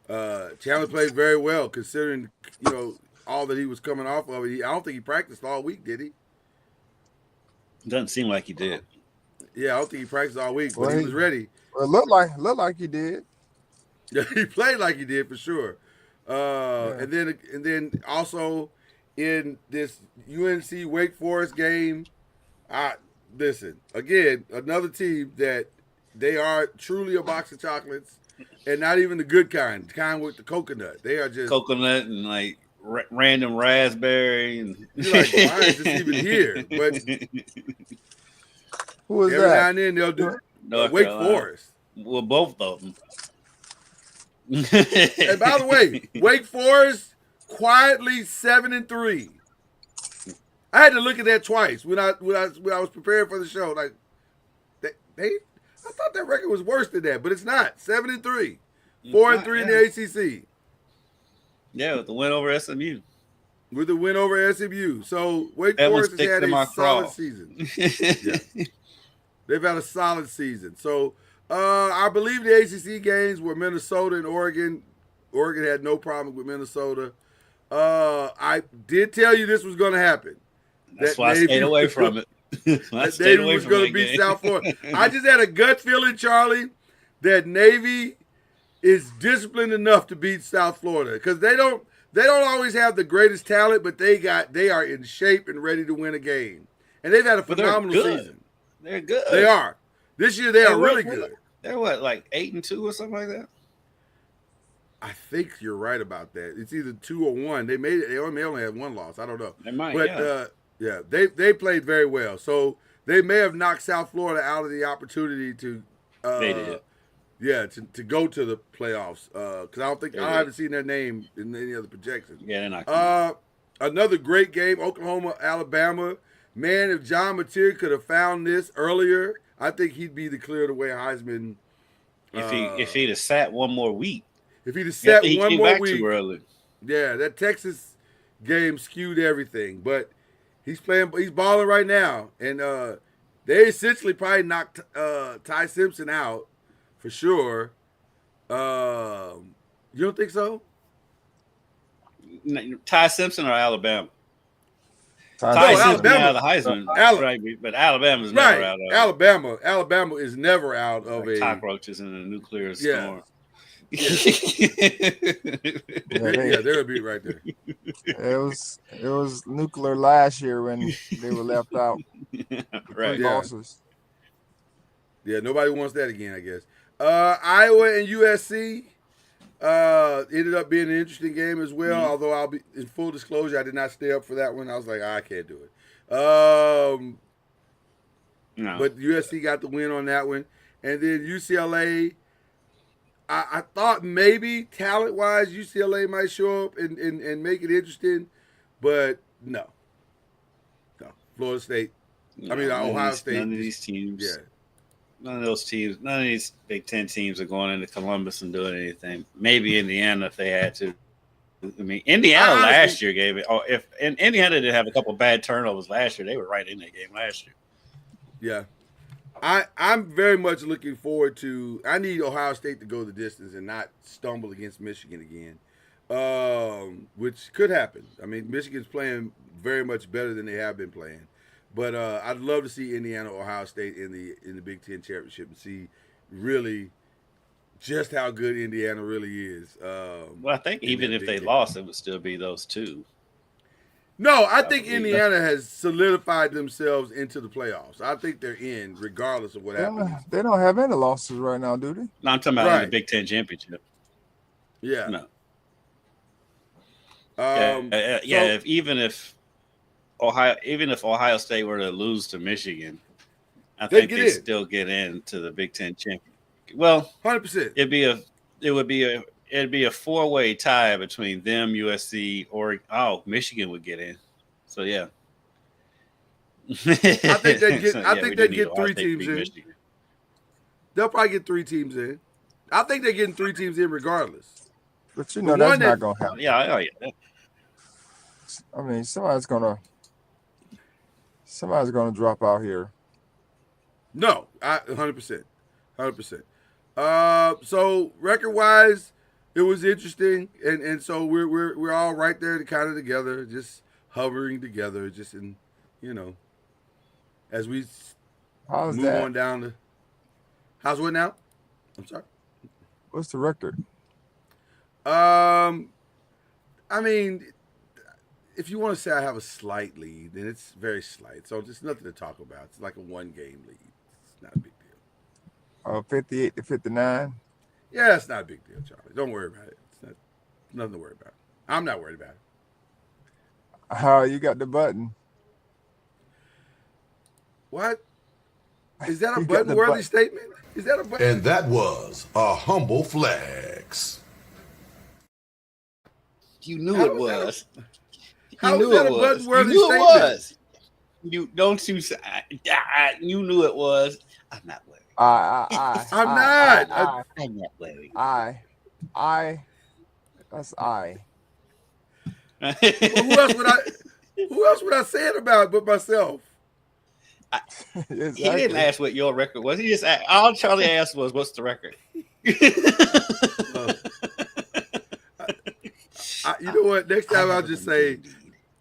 Chandler played very well considering, all that he was coming off of. I don't think he practiced all week, did he? Doesn't seem like he did. Yeah, I don't think he practiced all week, but he was ready. Well, it looked like he did. Yeah, he played like he did for sure. And then also in this UNC Wake Forest game, listen, again, another team that they are truly a box of chocolates, and not even the good kind with the coconut. They are just coconut and like random raspberry. And you're like, why is this even here? But who is every that? now and then they'll do Wake Forest. Well, both of them. And by the way, Wake Forest quietly 7-3. I had to look at that twice when I was preparing for the show. Like I thought that record was worse than that, but it's not. 7-3, 4-3 in the ACC. Yeah, with the win over SMU. With the win over SMU, so Wake Forest has had a solid season. Yeah. They've had a solid season. So I believe the ACC games were Minnesota and Oregon. Oregon had no problem with Minnesota. I did tell you this was going to happen. That's why I stayed away from it. That Navy was going to beat South Florida. I just had a gut feeling, Charlie, that Navy is disciplined enough to beat South Florida because they don't always have the greatest talent, but they are in shape and ready to win a game. And they've had a phenomenal season. They're good. They are. This year they are really good. They're what, like 8-2 or something like that? I think you're right about that. It's either 2 or 1. They made it. They only have one loss. I don't know. They might, but they played very well. So they may have knocked South Florida out of the opportunity to. They did. Yeah, to go to the playoffs. Because I haven't seen their name in any other projections. Yeah, they're not. Another great game, Oklahoma, Alabama. man, if John Mateer could have found this earlier, I think he'd be the clear the way Heisman. If he'd have sat one more week, If he'd have I sat think he one came more back week, too early. yeah, that Texas game skewed everything. But he's balling right now, and they essentially probably knocked Ty Simpson out for sure. You don't think so? Ty Simpson or Alabama? Ty Ty Simpson. Simpson out of the Alabama. Heisman, right? But Alabama's never Right, out of Alabama is never out of like a cockroaches in a nuclear Yeah. storm. Yeah, they're a beat right there. It was nuclear last year when they were left out. Right. Three losses. Yeah, nobody wants that again, I guess. Iowa and USC ended up being an interesting game as well. Mhm. Although I'll be in full disclosure, I did not stay up for that one. I was like, I can't do it. No. But USC got the win on that one, and then UCLA. I thought maybe talent wise UCLA might show up and make it interesting, but no. Florida State. Ohio State. None of these teams. Yeah. None of those teams. None of these Big Ten teams are going into Columbus and doing anything. Maybe Indiana if they had to. I mean, Indiana last year gave it. And Indiana did have a couple bad turnovers last year. They were right in that game last year. Yeah. I'm very much looking forward to. I need Ohio State to go the distance and not stumble against Michigan again, which could happen. I mean, Michigan's playing very much better than they have been playing, but I'd love to see Indiana, Ohio State in the Big Ten championship and see really just how good Indiana really is. Well, I think even if they lost, it would still be those two. No, I think Indiana has solidified themselves into the playoffs. I think they're in, regardless of what happens. They don't have any losses right now, do they? No, I'm talking about the Big Ten championship. Yeah. No. So, If Ohio State were to lose to Michigan, I think they still get into the Big Ten championship. Well, 100%. It'd be a four-way tie between them, USC, or Michigan would get in. So yeah. I think they get 3 teams in. Michigan. They'll probably get 3 teams in. I think they're getting 3 teams in regardless. But that's not going to happen. Yeah. I mean, somebody's gonna drop out here. No, 100%. So record-wise, it was interesting, and so we're all right there kind of together, just hovering together, just in, as we move on down to. How's what now? I'm sorry. What's the record? I mean, if you want to say I have a slight lead, then it's very slight. So it's nothing to talk about. It's like a 1-game lead. It's not a big deal. 58-59. Yeah, it's not a big deal, Charlie. Don't worry about it. It's nothing to worry about. I'm not worried about it. You got the button. What? Is that a button-worthy statement? Is that a button? And that was a humble flex. You knew it was. How is that a button-worthy statement? It was. You knew it was. I'm not worried. I'm not. I'm not worried. That's I. Well, who else would I say it about but myself? Exactly. He didn't ask what your record was. He just asked, all Charlie asked was, "What's the record?" You know what? Next time I'll just say,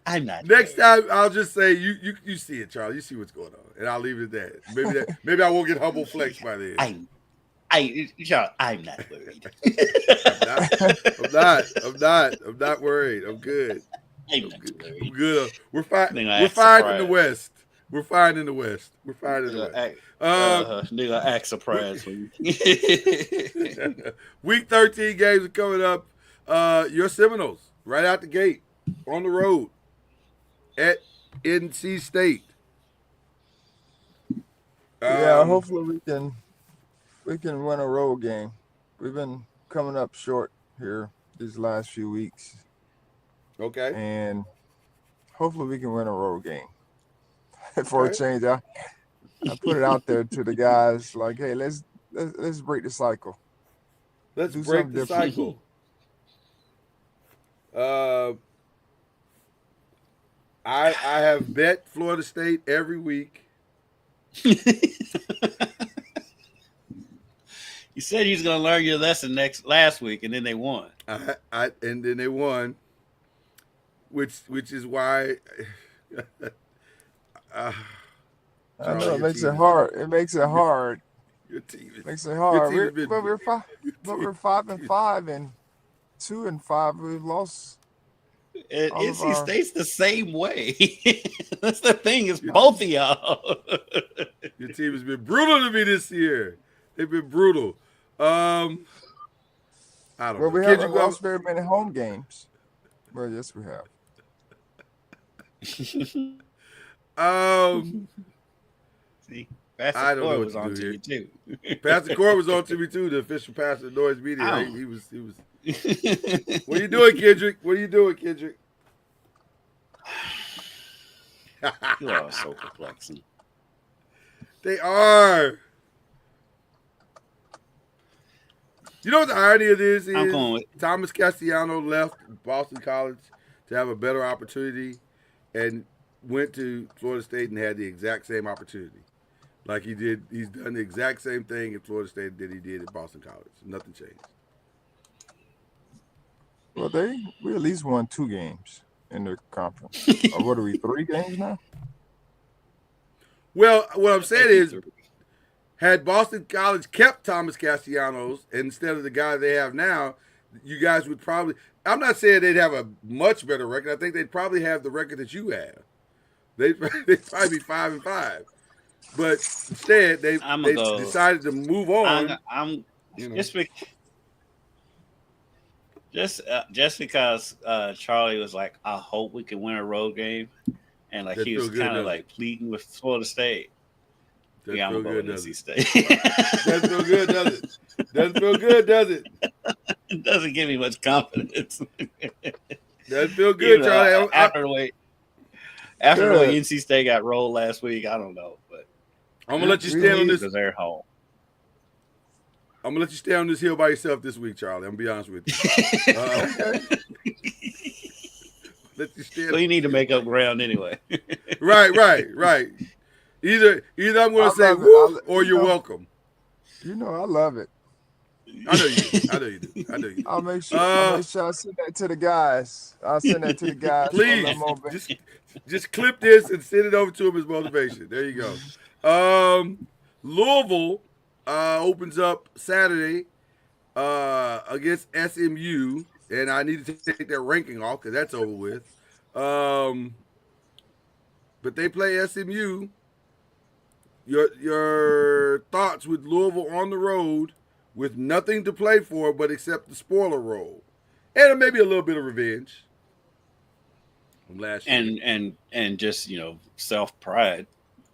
"I'm not." Next time I'll just say, "You see it, Charlie. You see what's going on," and I'll leave it at that. Maybe I won't get humble flex by then. I'm not worried. I'm not worried. I'm good. I'm worried. I'm good. We're fine. We're fine in the West. We're fine in the West. Nigga, act surprised. Week 13 games are coming up. Your Seminoles right out the gate on the road at NC State. Hopefully we can win a road game. We've been coming up short here these last few weeks. Okay. And hopefully we can win a road game. for a Okay. change. I put it out there to the guys like, hey, let's break the cycle. Let's Do break something the different. cycle. I have bet Florida State every week. You said you was gonna learn your lesson last week, and then they won. And then they won, which is why. uh, I know Charlie, it your makes it team is hard. It makes it hard. your team is Makes it your hard. team has been But we're five. your But team, we're 5-5 and 2-5. We've lost And all of NC our. State's the same way. That's the thing, is both of y'all. your team has been brutal to me this year. They've been brutal. I don't Well, know. we Kid, you haven't go. lost very many home games. Well, yes, we have. See, Pastor I don't know Coy what was to on do to here. you too. Pastor Core was on to me too, the official pastor of Noise Media. Oh. He was. What are you doing, Kendrick? What are you doing, Kendrick? You are so perplexing. They are. You know what the irony of this I'm is? going with Thomas Castellano left Boston College to have a better opportunity and went to Florida State and had the exact same opportunity. Like he did, he's done the exact same thing at Florida State that he did at Boston College. Nothing changed. Well, we at least won 2 games in the conference. Or what are we? 3 games now? Well, what I'm saying is, Three. had Boston College kept Thomas Castellanos instead of the guy they have now, you guys would probably. I'm not saying they'd have a much better record. I think they'd probably have the record that you have. They'd probably be 5-5. But instead, they decided to move on. I'm You know. just because Charlie was like, I hope we can win a road game, and like That he was feel good, kind of doesn't like pleading with Florida State. Doesn't Yeah, I'm feel going good, with does NC it? State. Doesn't feel good, does it? Doesn't feel good, does it? It doesn't give me much confidence. Doesn't feel good, Even Charlie. after the way NC State got rolled last week, I don't know, but I'm gonna let you stand on this. because they're home. I'm gonna let you stay on this hill by yourself this week, Charlie. I'm gonna be honest with you. Let you stand. So you need to make up ground anyway. Right. Either I'm gonna say love it. woo or you're welcome. You know, I love it. I know you do. I'll make sure I send that to the guys. I'll send that to the guys. Please, just clip this and send it over to them as motivation. There you go. Louisville opens up Saturday against SMU, and I need to take their ranking off because that's over with. But they play SMU. Your thoughts with Louisville on the road with nothing to play for but except the spoiler role, and maybe a little bit of revenge from last year, and just self pride.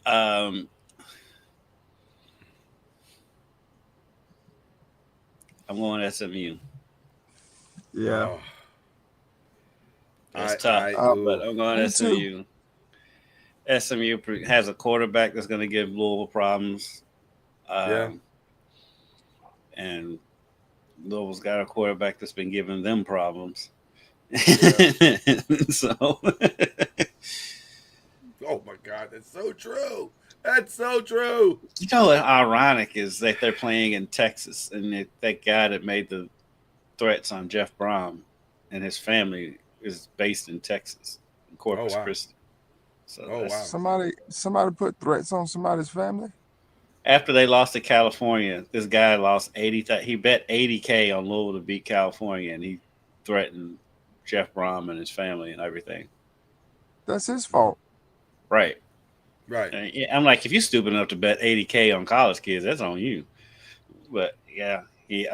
I'm going SMU. Yeah. It's tough, but I'm going SMU. SMU has a quarterback that's going to give Louisville problems. And Louisville's got a quarterback that's been giving them problems. Yeah. So. Oh my God, that's so true. That's so true. You know what ironic is that they're playing in Texas, and that guy that made the threats on Jeff Brom and his family is based in Texas, in Corpus Christi. So somebody put threats on somebody's family. After they lost to California, this guy lost 80. He bet $80K on Louisville to beat California, and he threatened Jeff Brom and his family and everything. That's his fault. Right. And I'm like, if you're stupid enough to bet $80K on college kids, that's on you. But yeah, he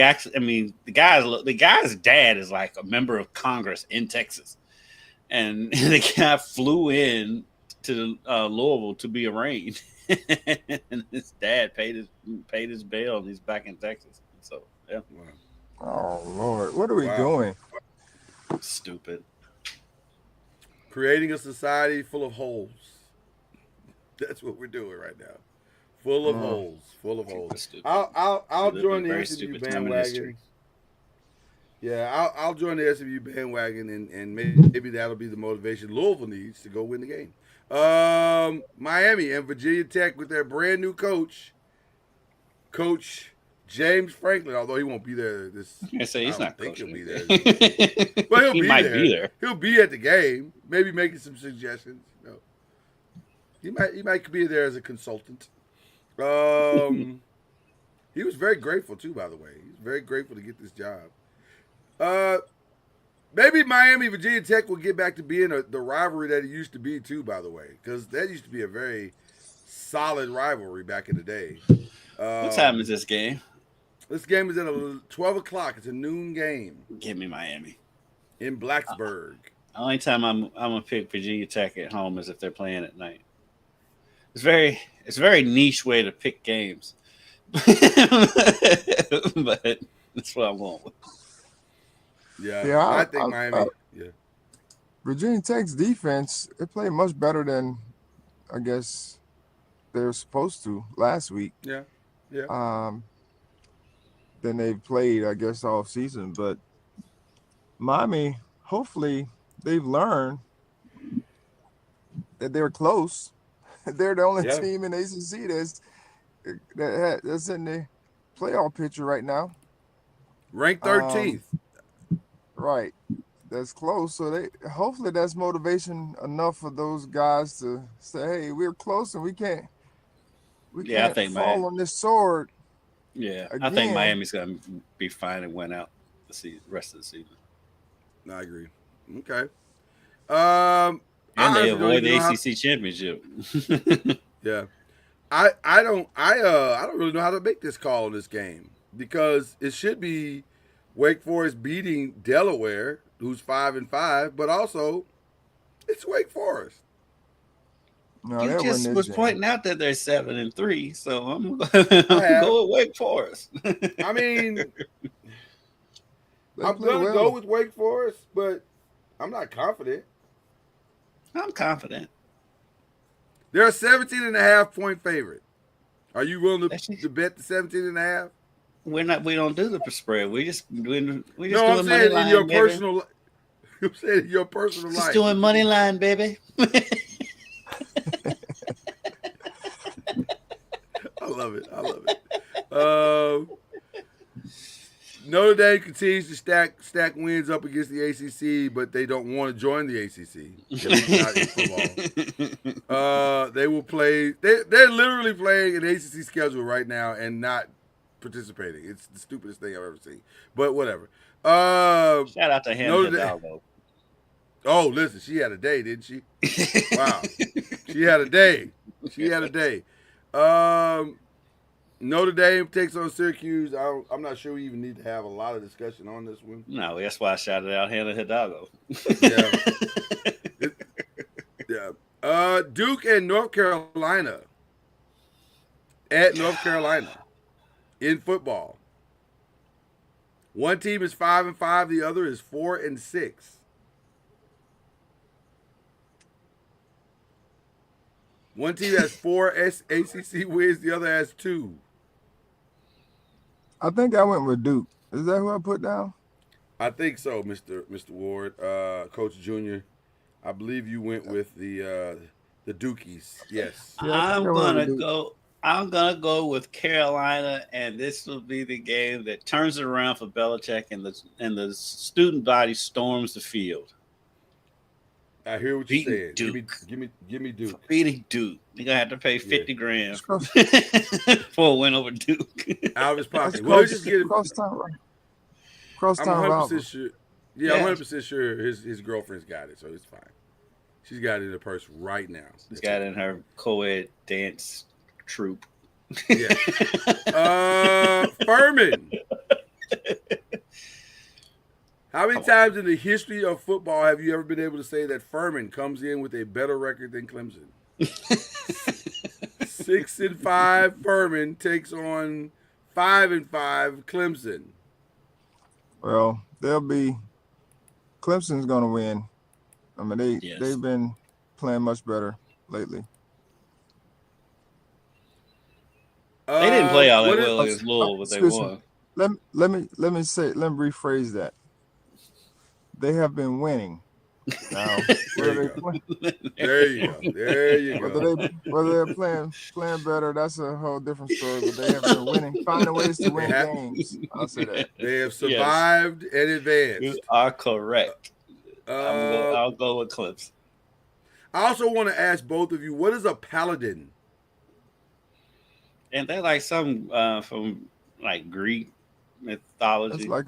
actually. I mean, the guy's dad is like a member of Congress in Texas, and the guy flew in to Louisville to be arraigned. And his dad paid his bail, and he's back in Texas. So yeah. Oh Lord, what are we doing? Stupid. Creating a society full of holes. That's what we're doing right now. Full of holes. Full of holes. Stupid. I'll We live in join a the very SMU stupid time in history. bandwagon. Yeah, I'll join the SMU bandwagon, and maybe that'll be the motivation Louisville needs to go win the game. Miami and Virginia Tech with their brand new coach, Coach James Franklin. Although he won't be there I say he's I not don't think coaching. he'll be there. But he'll He be might there. be there. He'll be at the game, maybe making some suggestions. No. He might be there as a consultant. He was very grateful too, by the way. He's very grateful to get this job. Maybe Miami, Virginia Tech will get back to being the rivalry that it used to be too, by the way, because that used to be a very solid rivalry back in the day. What time is this game? This game is at 12 o'clock. It's a noon game Give me Miami. in Blacksburg. The only time I'm gonna pick Virginia Tech at home is if they're playing at night. It's a very niche way to pick games, but that's what I'm going with. Yeah, I think Miami. Yeah, Virginia Tech's defense, it played much better than I guess they were supposed to last week. yeah. Than they've played, I guess, all season. But Miami, hopefully, they've learned that they're close. They're the only team in ACC that's in the playoff picture right now. Ranked 13th. Right, that's close. So hopefully that's motivation enough for those guys to say, "Hey, we're close, and we can't I think fall on this sword." Yeah, Again, I think Miami's gonna be fine and win out the rest of the season. I agree. Okay. And they avoid the ACC championship. Yeah. I don't really know how to make this call on this game because it should be Wake Forest beating Delaware, who's 5-5, but also it's Wake Forest. No, You they'll just win was this game. pointing out that they're 7-3, so I'm go with Wake Forest. I mean, They I'm play gonna well. go with Wake Forest, but I'm not confident. I'm confident. They're a 17.5-point favorite. Are you willing to bet the 17.5? We don't do the spread. We just No, doing I'm money saying line, in your baby. personal. I'm saying in your personal Just life. doing money line, baby. I love it. Notre Dame continues to stack wins up against the ACC, but they don't want to join the ACC. At least not in football. They will play. They're literally playing an ACC schedule right now and not participating. It's the stupidest thing I've ever seen. But whatever. Shout out to Hannah Hidalgo. Oh, listen, she had a day, didn't she? Wow, she had a day. Notre Dame takes on Syracuse. I'm not sure we even need to have a lot of discussion on this one. No, that's why I shouted out Hannah Hidalgo. Yeah. Duke and North Carolina at North Carolina in football. One team is 5-5, the other is 4-6. One team has 4 ACC wins, the other has 2. I think I went with Duke. Is that who I put down? I think so, Mr. Ward, Coach Junior. I believe you went with the Dukies. Yes. Yeah, I I'm think I went with gonna Duke. I'm gonna go with Carolina, and this will be the game that turns it around for Belichick, and the student body storms the field. I hear what you're saying. Duke. Give me Duke. For beating Duke, you're gonna have to pay $50,000 Cross- for a win over Duke. Out of his That's pocket. Well, just get it. cross town, right? I'm Crosstown 100% rival. sure. Yeah, I'm 100% sure his girlfriend's got it, so it's fine. She's got it in her purse right now. She's got it in her co-ed dance troupe. Yeah. Furman. How many times in the history of football have you ever been able to say that Furman comes in with a better record than Clemson? 6-5 Furman takes on 5-5 Clemson. Well, Clemson's going to win. I mean, they've been playing much better lately. They didn't play all that what is- well against Louisville, but they Excuse me. won. Let me rephrase that. They have been winning. Now, There you go. There you go. There you go. whether they're playing better, that's a whole different story. But they have been winning, finding ways to win games. I'll say that. They have survived and advanced. You are correct. I'll go with Clips. I also want to ask both of you, what is a paladin? And they're like some from like Greek mythology. It's like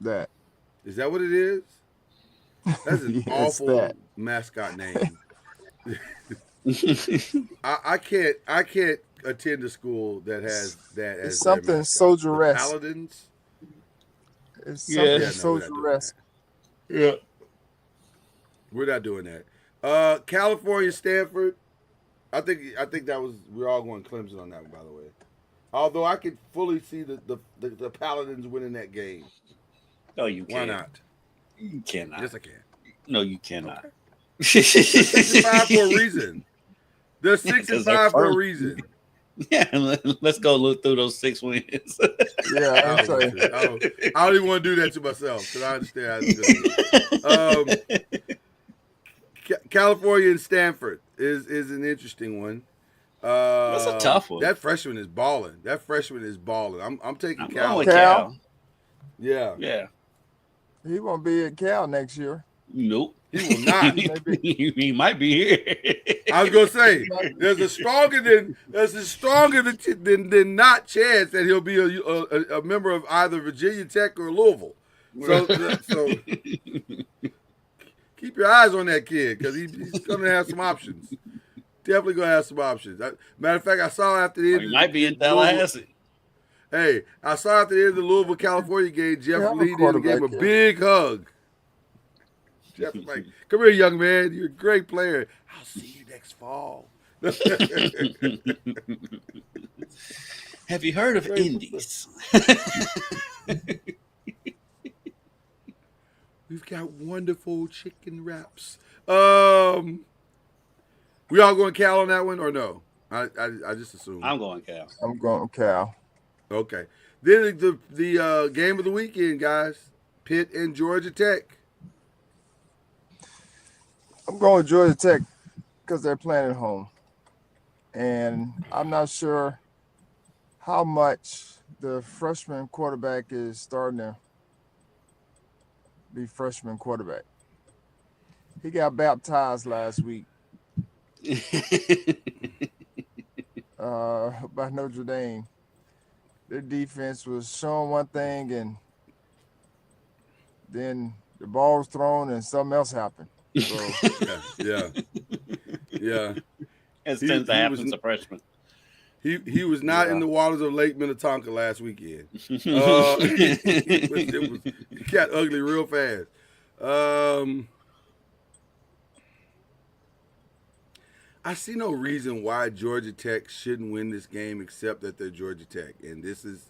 that. Is that what it is? That's an Yes, awful that. mascot name. I can't attend a school that has that as It's their something mascot. soldier-esque. The Paladins. It's Yeah. something Yeah, no, we're not doing soldier-esque. Yeah. We're not doing that. California, Stanford. I think that was we're all going Clemson on that one, by the way. Although I could fully see the Paladins winning that game. No, you Why can't. not? You cannot. Yes, I can. No, you cannot. They're 6-5 for a reason. They're 6-5 for a reason. Yeah, let's go look through those 6 wins. Yeah, I I'll tell you. don't even want to do that to myself because I understand how it's going. California and Stanford is an interesting one. That's a tough one. That freshman is balling. I'm taking I'm Cal. going with Cal. Cal. Yeah, Yeah. He won't be at Cal next year. Nope. he will not. He might be here. I was gonna say there's a stronger than not chance that he'll be a member of either Virginia Tech or Louisville. So keep your eyes on that kid because he's gonna have some options. Definitely gonna have some options. Matter of fact, I saw after the end. He might be in Tallahassee. Hey, I saw after the end of the Louisville, California game, Jeff Yeah, I'm a Lee gave him quarterback a kid. big hug. Jeff was like, "Come here, young man. You're a great player. I'll see you next fall." Have you heard of Indies? We've got wonderful chicken wraps. We all going Cal on that one or no? I just assumed. I'm going Cal. I'm going Cal. Okay. Then the game of the weekend, guys. Pitt and Georgia Tech. I'm going Georgia Tech because they're playing at home. And I'm not sure how much the freshman quarterback is starting to be freshman quarterback. He got baptized last week by Notre Dame. Their defense was showing one thing, and then the ball was thrown and something else happened. So, Yeah. It He- tends to he happen was- to freshmen. He was not in Yeah. the waters of Lake Minnetonka last weekend. It got ugly real fast. I see no reason why Georgia Tech shouldn't win this game except that they're Georgia Tech, and this is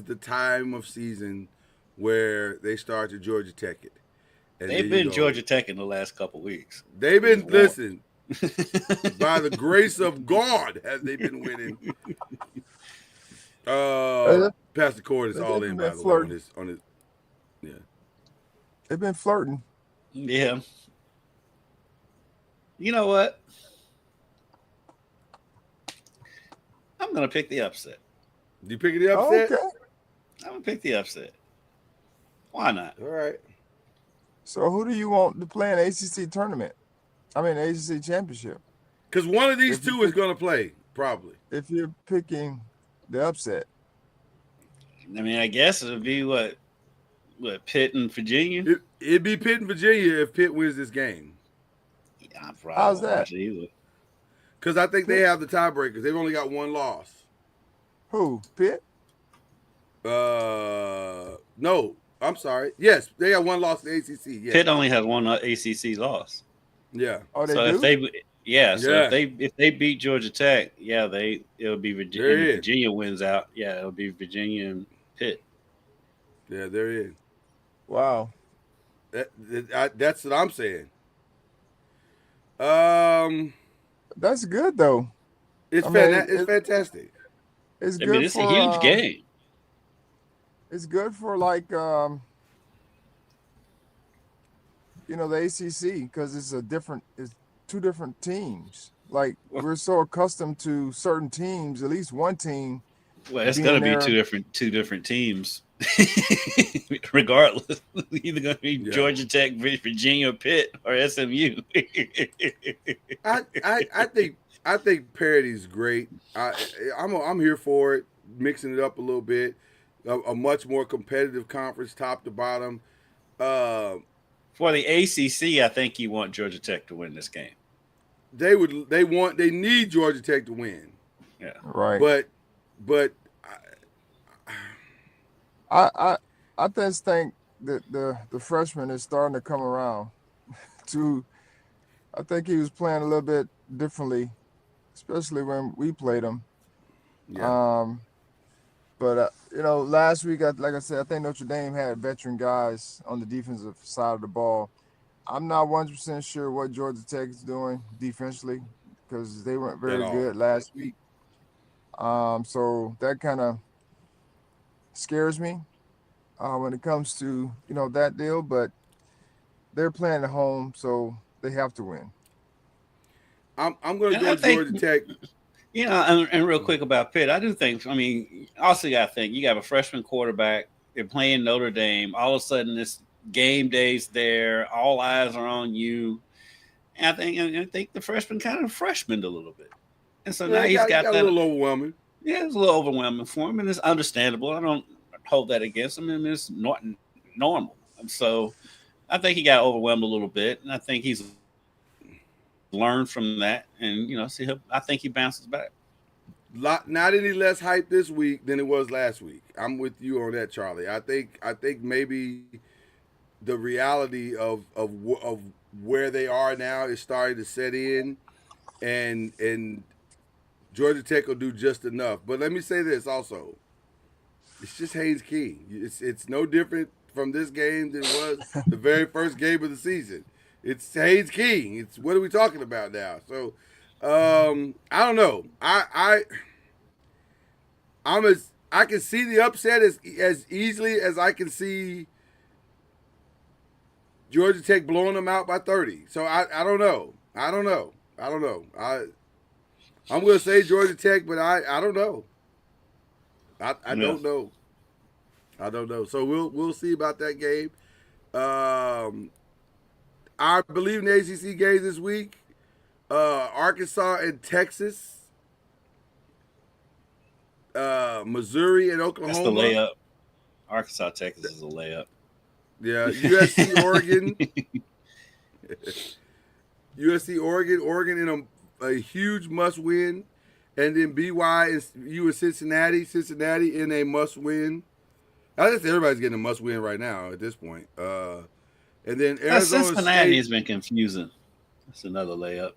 the time of season where they start to Georgia Tech it. And They've there you been go. Georgia Tech in the last couple weeks. They've been Won. listen. By the grace of God, have they been winning? Pastor Cord is all in, by the way, on his. Yeah. they've been flirting. Yeah. You know what? I'm going to pick the upset. You picking the upset? Okay. I'm going to pick the upset. Why not? All right. So who do you want to play in the ACC tournament? I mean, the ACC championship. Because one of these If you two is pick- going to play, probably. If you're picking the upset, I mean, I guess it would be what Pitt and Virginia? It'd be Pitt and Virginia if Pitt wins this game. Yeah, I probably How's won't that? watch it either. Because I think they have the tiebreakers. They've only got one loss. who? Pitt? No, I'm sorry. Yes, they got one loss in the ACC. Yeah. Pitt only has one ACC loss. Yeah. Oh, they So do? if they beat Georgia Tech, it'll be Virginia. They're in. If Virginia wins out, it'll be Virginia and Pitt. Yeah, they're in. Wow. That's what I'm saying. That's good, though. It's I mean, it's fantastic. it's I mean, good it's for a huge game. it's good for like the ACC because it's two different teams. Like we're so accustomed to certain teams, at least one team Well, it's going being to be there. two different teams, regardless. Either going to be Yeah. Georgia Tech, Virginia, Pitt, or SMU. I think parity's great. I'm here for it, mixing it up a little bit. A much more competitive conference, top to bottom. For the ACC, I think you want Georgia Tech to win this game. They need Georgia Tech to win. Yeah, Right. But I just think that the freshman is starting to come around. I think he was playing a little bit differently, especially when we played him. yeah, But last week, like I said, I think Notre Dame had veteran guys on the defensive side of the ball. I'm not 100% sure what Georgia Tech is doing defensively because they weren't very At all. good last week. So that kind of scares me when it comes to that deal. But they're playing at home, so they have to win. I'm going to And go I think- Georgia Tech. and real quick about Pitt, I do think. I mean, also you got to think you got a freshman quarterback. They're playing Notre Dame. All of a sudden, this game day's there. All eyes are on you. And I think the freshman kind of freshmaned a little bit, and so now he's got a that. little overwhelming. Yeah, it's a little overwhelming for him, and it's understandable. I don't hold that against him, and it's not normal. And so I think he got overwhelmed a little bit, and I think he's learned from that. And I think he bounces back. Not any less hype this week than it was last week. I'm with you on that, Charlie. I think maybe the reality of where they are now is starting to set in, and Georgia Tech will do just enough. But let me say this also. It's just Haynes King. It's no different from this game than it was the very first game of the season. It's Haynes King. It's what are we talking about now? So I don't know. I can see the upset as easily as I can see Georgia Tech blowing them out by 30. So I don't know. I'm going to say Georgia Tech, but I don't know. I don't know. I don't know. So we'll see about that game. I believe in the ACC games this week. Arkansas and Texas. Missouri and Oklahoma. That's the layup. Arkansas, Texas is a layup. Yeah, USC, Oregon. USC, Oregon in a huge must-win. And then BYU and Cincinnati in a must-win. I guess everybody's getting a must-win right now at this point. And then Arizona Cincinnati State. has been confusing. That's another layup.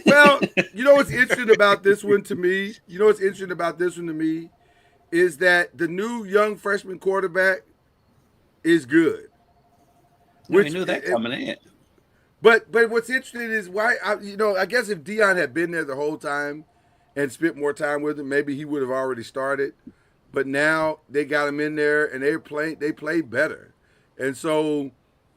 Well, you know what's interesting about this one to me? Is that the new young freshman quarterback is good. We knew that coming in. But what's interesting is why I guess if Dion had been there the whole time and spent more time with him, maybe he would have already started. But now they got him in there and they played better. And so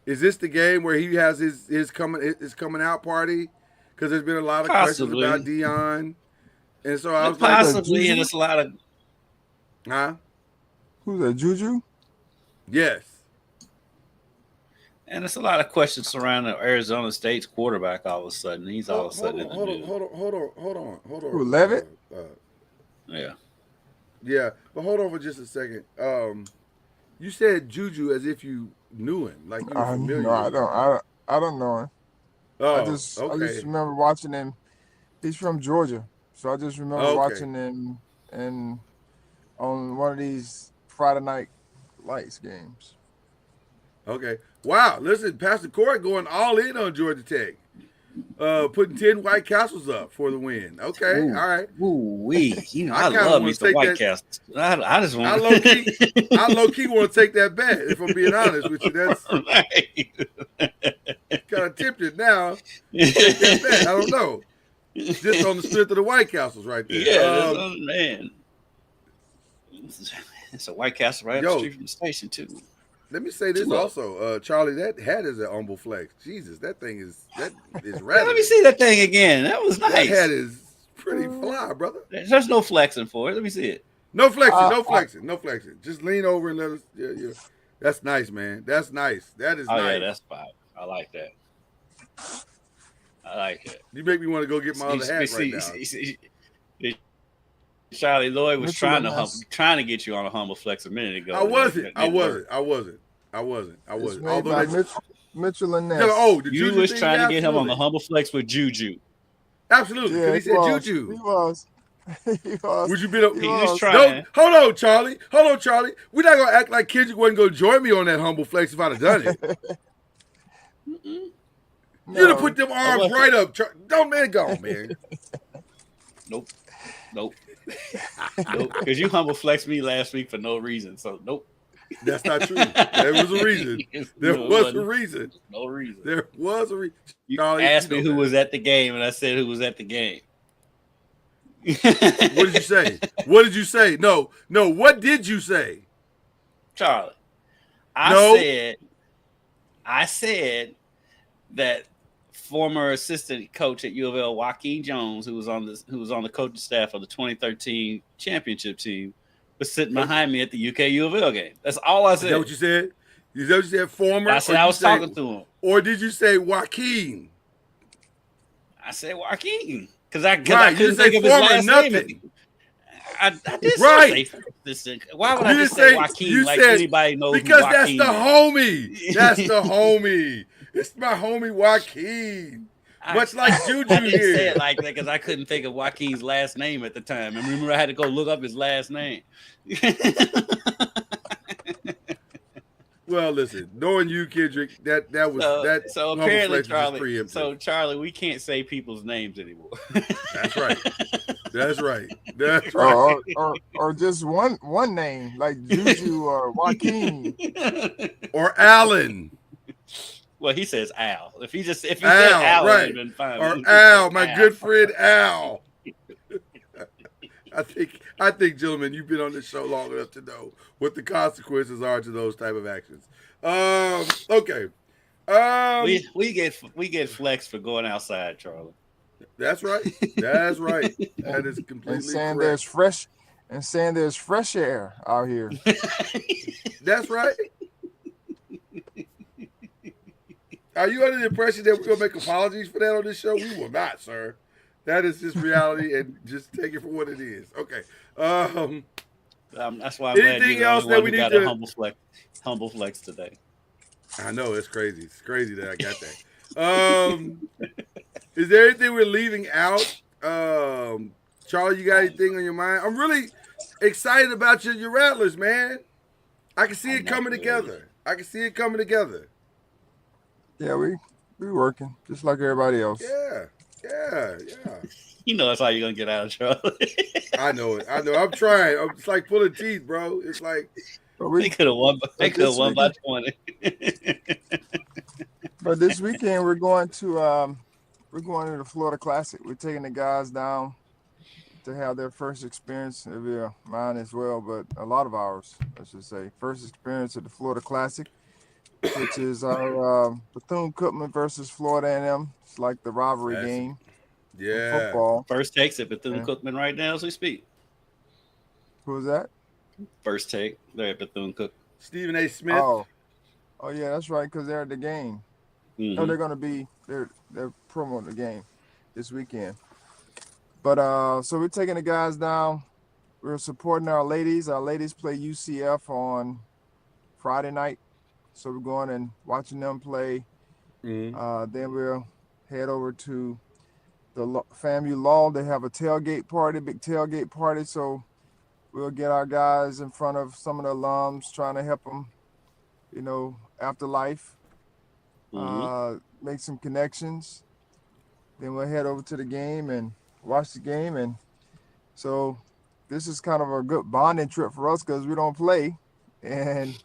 is this the game where he has his coming out party? Because there's been a lot of questions about Dion. And so I was possibly, and it's a lot of Who's that, Juju? Yes. And it's a lot of questions surrounding Arizona State's quarterback. All of a sudden, he's all of a sudden in the news. Hold on. Who, Levitt? Yeah. Yeah, but hold on for just a second. You said Juju as if you knew him, like you were familiar. No, I don't know him. Oh, I just okay. remember watching him. He's from Georgia, so I just remember watching him on one of these Friday Night Lights games. Okay. Wow. Listen, Pastor Corey going all in on Georgia Tech. Putting 10 White Castles up for the win. Okay. Ooh, all right. Ooh-wee. I kinda love wanna me some take White that- Castles. I just want I low key want to take that bet, if I'm being honest with you. That's Right. kind of tempted now. Take that bet. I don't know. Just on the strength of the White Castles right there. Yeah, man. It's a White Castle right up the street from the station too. Let me say this also, Charlie. That hat is an humble flex. Jesus, that is rather. Let me see that thing again. That was nice. That hat is pretty fly, brother. There's no flexing for it. Let me see it. No flexing, no flexing. Just lean over and let us. Yeah. That's nice, man. That's nice. That is nice. Oh yeah, that's fine. I like that. I like it. You make me want to go get my other hat right now. Charlie Lloyd was trying to get you on a humble flex a minute ago. I wasn't. Although Mitchell and Ness. You was trying to get him on the humble flex with Juju. Absolutely. Yeah, he said Juju. He was. Would you be He was trying. No, hold on, Charlie. We're not gonna act like Kendrick wasn't gonna join me on that humble flex if I'd have done it. You'd have put them arms right up. Don't go, man. Nope. Because you humble flexed me last week for no reason. So nope. That's not true. There was a reason. There was a reason. No reason. There was a reason. You asked me who was at the game, and I said who was at the game. What did you say? What did you say? No. What did you say, Charlie? I said that former assistant coach at U of L, Joaquin Jones, who was on the coaching staff of the 2013 championship team, was sitting behind me at the UK U of L game. That's all I said. Is that what you said? Is that what you said? Former? I said I was talking to him. Or did you say Joaquin? I said Joaquin. Because I couldn't think of his last name. I did say this. Why would I just say Joaquin like anybody knows because who Joaquin that's the homie. That's the homie. It's my homie Joaquin. Much like Juju I didn't here. say it like that because I couldn't think of Joaquin's last name at the time. And remember, I had to go look up his last name. Well, listen, knowing you, Kendrick, that was that. So apparently, Charlie. So Charlie, we can't say people's names anymore. That's right. That's right. Or just one name like Juju or Joaquin or Allen. Well, he says Al. If he said Al, Al, right? It would have been fine. Or Al, my good friend Al. I think, gentlemen, you've been on this show long enough to know what the consequences are to those type of actions. Okay. We get flexed for going outside, Charlie. That's right. That's right. That is completely and saying correct. there's fresh air out here. That's right. Are you under the impression that we're gonna make apologies for that on this show? We will not, sir. That is just reality, and just take it for what it is. Okay. That's why I'm glad you're the only one who got a humble flex today. I know, it's crazy. It's crazy that I got that. Is there anything we're leaving out? Charlie, you got anything on your mind? I'm really excited about your Rattlers, man. I can see it coming together. Yeah, we working just like everybody else. Yeah. You know that's how you're gonna get out of trouble. I know it. I'm trying. It's like pulling teeth, bro. It's like they could have won. They could have won by 20. But this weekend we're going to the Florida Classic. We're taking the guys down to have their first experience. It'll be mine as well, but a lot of ours, I should say. First experience at the Florida Classic, which is our Bethune-Cookman versus Florida A&M. It's like the rivalry game. Yeah. Football. First takes at Bethune-Cookman right now as we speak. Who is that? First take. They're at Bethune-Cookman. Stephen A. Smith. Oh yeah, that's right, because they're at the game. Mm-hmm. No, they're going to be they're promoting the game this weekend. But so we're taking the guys down. We're supporting our ladies. Our ladies play UCF on Friday night, so we're going and watching them play. Mm-hmm. Then we'll head over to the FAMU Law. They have a big tailgate party. So we'll get our guys in front of some of the alums, trying to help them, after life. Make some connections. Then we'll head over to the game and watch the game. And so this is kind of a good bonding trip for us because we don't play and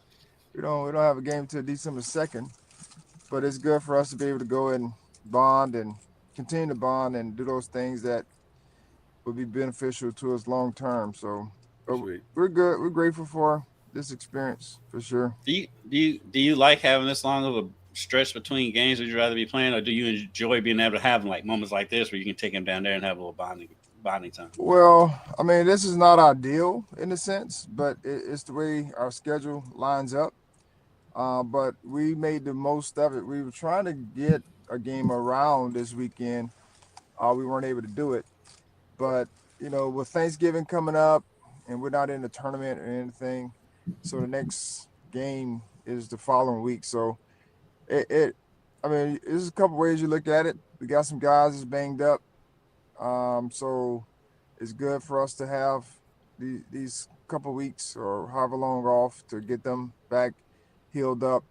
we don't have a game until December 2nd. But it's good for us to be able to go and bond and continue to bond and do those things that would be beneficial to us long term. So but Sweet. we're good. We're grateful for this experience for sure. Do you like having this long of a stretch between games? Would you rather be playing, or do you enjoy being able to have like moments like this where you can take them down there and have a little bonding time? Well, I mean, this is not ideal in a sense, but it's the way our schedule lines up. But we made the most of it. We were trying to get a game around this weekend. We weren't able to do it. But, with Thanksgiving coming up and we're not in the tournament or anything, so the next game is the following week. So there's a couple ways you look at it. We got some guys that's banged up. So it's good for us to have these couple weeks or however long off to get them back healed up,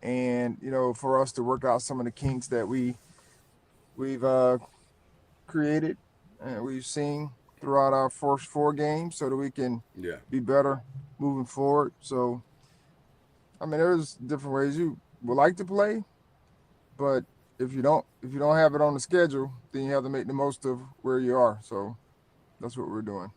and for us to work out some of the kinks that we've created and we've seen throughout our first 4 games, so that we can be better moving forward. So, I mean, there's different ways you would like to play, but if you don't have it on the schedule, then you have to make the most of where you are. So that's what we're doing.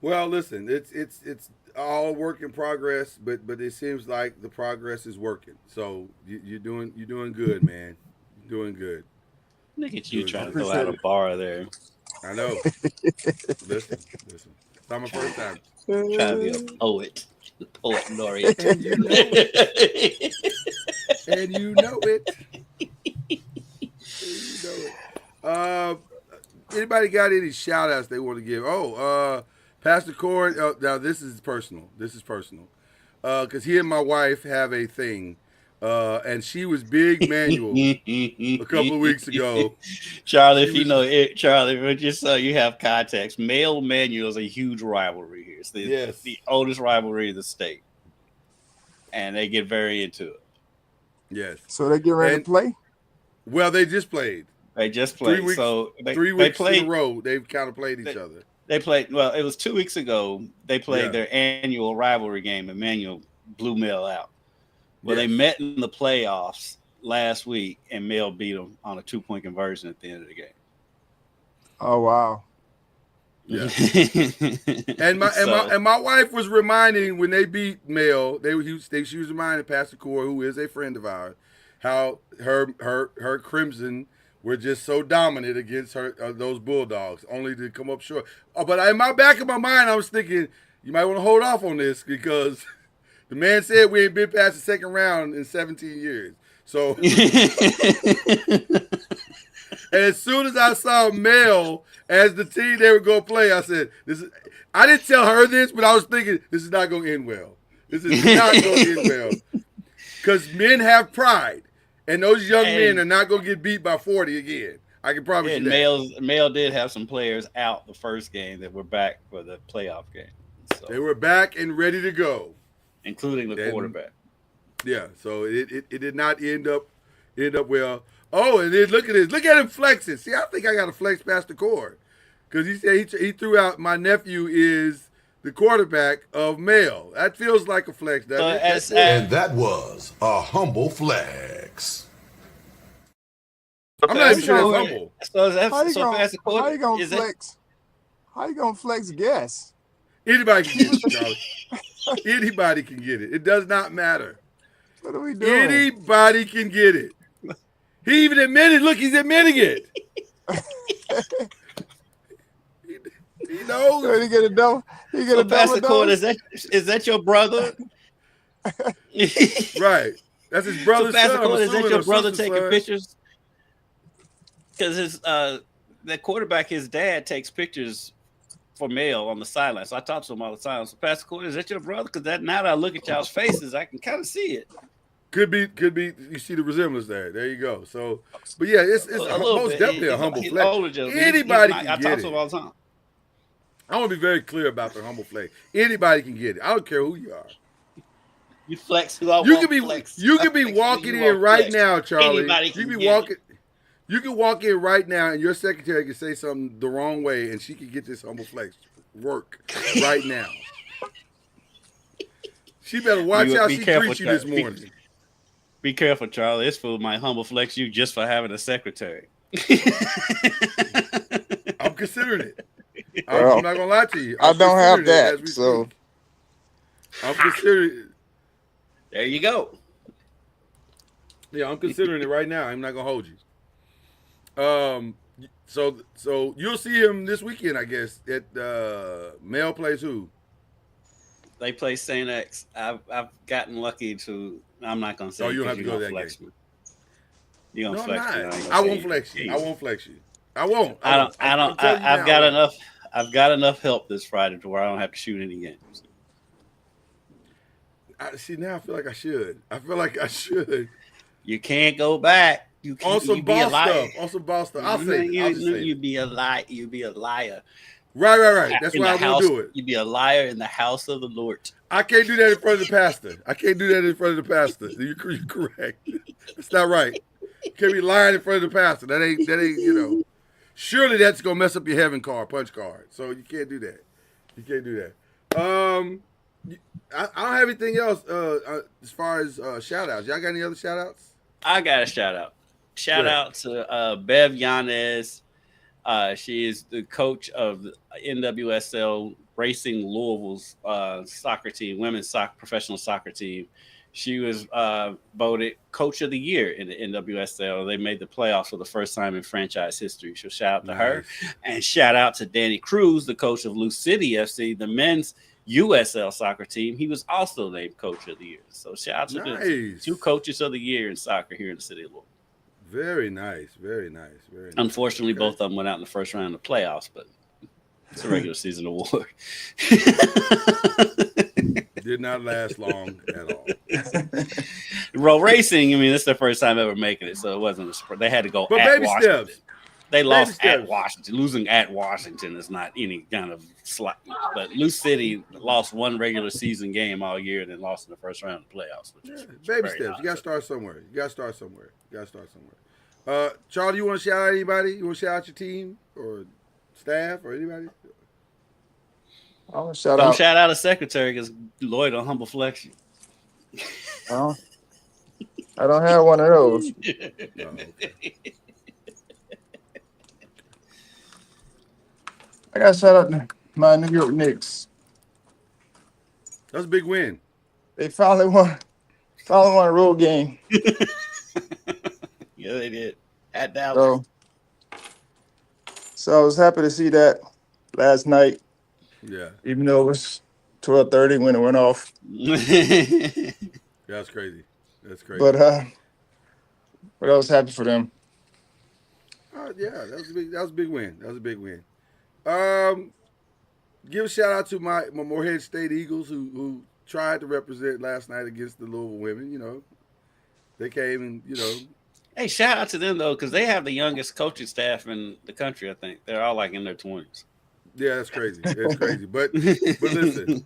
Well, listen, it's all work in progress, but it seems like the progress is working. So you're doing good, man. You're doing good. Look at you Good. trying to throw out a bar there. I know. Listen. It's not my first time. Trying to be a poet. The poet laureate. And you know it. And you know it. Anybody got any shout outs they want to give? Pastor Cord. Now this is personal. Because he and my wife have a thing. And she was big Manuel a couple of weeks ago. Charlie, just so you have context, male Manuel is a huge rivalry here. It's the oldest rivalry in the state. And they get very into it. Yes. So they get ready to play? Well, they just played. 3 weeks, so 3 weeks in a row, they've kind of played each other. They played, well, it was 2 weeks ago. They played their annual rivalry game, and Manuel blew Mel out. Well, they met in the playoffs last week, and Mel beat them on a 2-point conversion at the end of the game. Oh, wow. Yeah. and my wife was reminding when they beat Mel, she was reminding Pastor Core, who is a friend of ours, how her Crimson were just so dominant against those Bulldogs, only to come up short. But in my back of my mind, I was thinking you might want to hold off on this because the man said we ain't been past the second round in 17 years. So, and as soon as I saw Mel as the team they were going to play, I said, I didn't tell her this, but I was thinking, this is not going to end well. This is not going to end well. Because men have pride, and those young men are not going to get beat by 40 again. I can promise you that. Mel did have some players out the first game that were back for the playoff game. So, they were back and ready to go. Including the quarterback. Yeah, so it did not end up well. Oh, and then look at this. Look at him flexing. See, I think I got to flex past the cord. Because he said he threw out my nephew is the quarterback of Mel. That feels like a flex, doesn't it? And that was a humble flex. I'm not even sure it's humble. How you gonna flex? How you gonna flex guess? Anybody can get it, Charlie. Anybody can get it. It does not matter. What are we doing? Anybody can get it. He even admitted, look, he's admitting it. He knows. So he get a double. He get a double. Pastor Cord, is that your brother? Right. That's his brother's son. Pastor Cord, is that your brother taking pictures? Because that quarterback, his dad takes pictures for Mel on the sideline. So I talk to him all the time. So Pastor Cord, is that your brother? Because now that I look at y'all's faces, I can kind of see it. Could be. You see the resemblance there. There you go. So, but yeah, it's most definitely a humble flex. Anybody can get it. I talk to him all the time. I want to be very clear about the humble flex. Anybody can get it. I don't care who you are. You flex. You can be walking in right now, Charlie. You can walk in right now, and your secretary can say something the wrong way, and she can get this humble flex work right now. She better watch how she treats you this morning. Be careful, Charlie. This fool might humble flex you just for having a secretary. I'm considering it. Well, I'm not gonna lie to you. I I'm don't have considering it that, as we so speak. I'm considering. There you go. Yeah, I'm considering it right now. I'm not gonna hold you. So you'll see him this weekend, I guess. At Male plays who? They play Saint X. I've gotten lucky to. I'm not gonna say Oh, you don't because have to you're go to gonna that flex game. me. You're No, gonna I'm flex not. me. ain't gonna I say won't flex you. yeah, I won't flex you. I won't. I don't. I'm telling you I've now, got I won't. enough. I've got enough help this Friday to where I don't have to shoot any games. See, now I feel like I should. I feel like I should. You can't go back. You On can't. some You be a boss liar. stuff. On some boss stuff. I'll save it. I'll just save You it. be a lie. You be a liar. Right. That's In why the I'm house, gonna do it. you be a liar in the house of the Lord. I can't do that in front of the pastor. I can't do that in front of the pastor. You're correct. That's not right. You can't be lying in front of the pastor. That ain't. Surely that's gonna mess up your heaven card, punch card. So you can't do that. You can't do that. I don't have anything else as far as shout outs. Y'all got any other shout outs? I got a shout out. Shout Good. out to Bev Yanez. She is the coach of the NWSL Racing Louisville's soccer team, women's professional soccer team. She was voted Coach of the Year in the NWSL. They made the playoffs for the first time in franchise history. So shout out to her. And shout out to Danny Cruz, the coach of Lou City FC, the men's USL soccer team. He was also named Coach of the Year. So shout out to the two coaches of the year in soccer here in the city of Louisville. Very nice. Very nice. Very nice. Unfortunately, both of them went out in the first round of the playoffs, but it's a regular season award. Did not last long at all. Row Racing, I mean, this is their first time ever making it, so it wasn't a surprise. They had to go But at baby Washington. steps. They lost Baby at steps. Washington. Losing at Washington is not any kind of slight. But Lou City lost one regular season game all year and then lost in the first round of the playoffs. Which is Baby very steps. odd. You got to start somewhere. Charlie, you want to shout out anybody? You want to shout out your team or staff or anybody? I'm gonna shout Don't out. shout out a secretary because Lloyd will humble flex you. Well, I don't have one of those. No, okay. I got to shout out to my New York Knicks. That's a big win. They finally won a road game. Yeah, they did. At Dallas. So I was happy to see that last night, Yeah, even though it was 12:30 when it went off. that's crazy. That's crazy. But I was happy for them. Yeah, that was a big win. That was a big win. Give a shout out to my Morehead State Eagles who tried to represent last night against the Louisville women. You know, they came and Hey, shout out to them though, because they have the youngest coaching staff in the country. I think they're all like in their 20s. Yeah, that's crazy. It's crazy. But listen,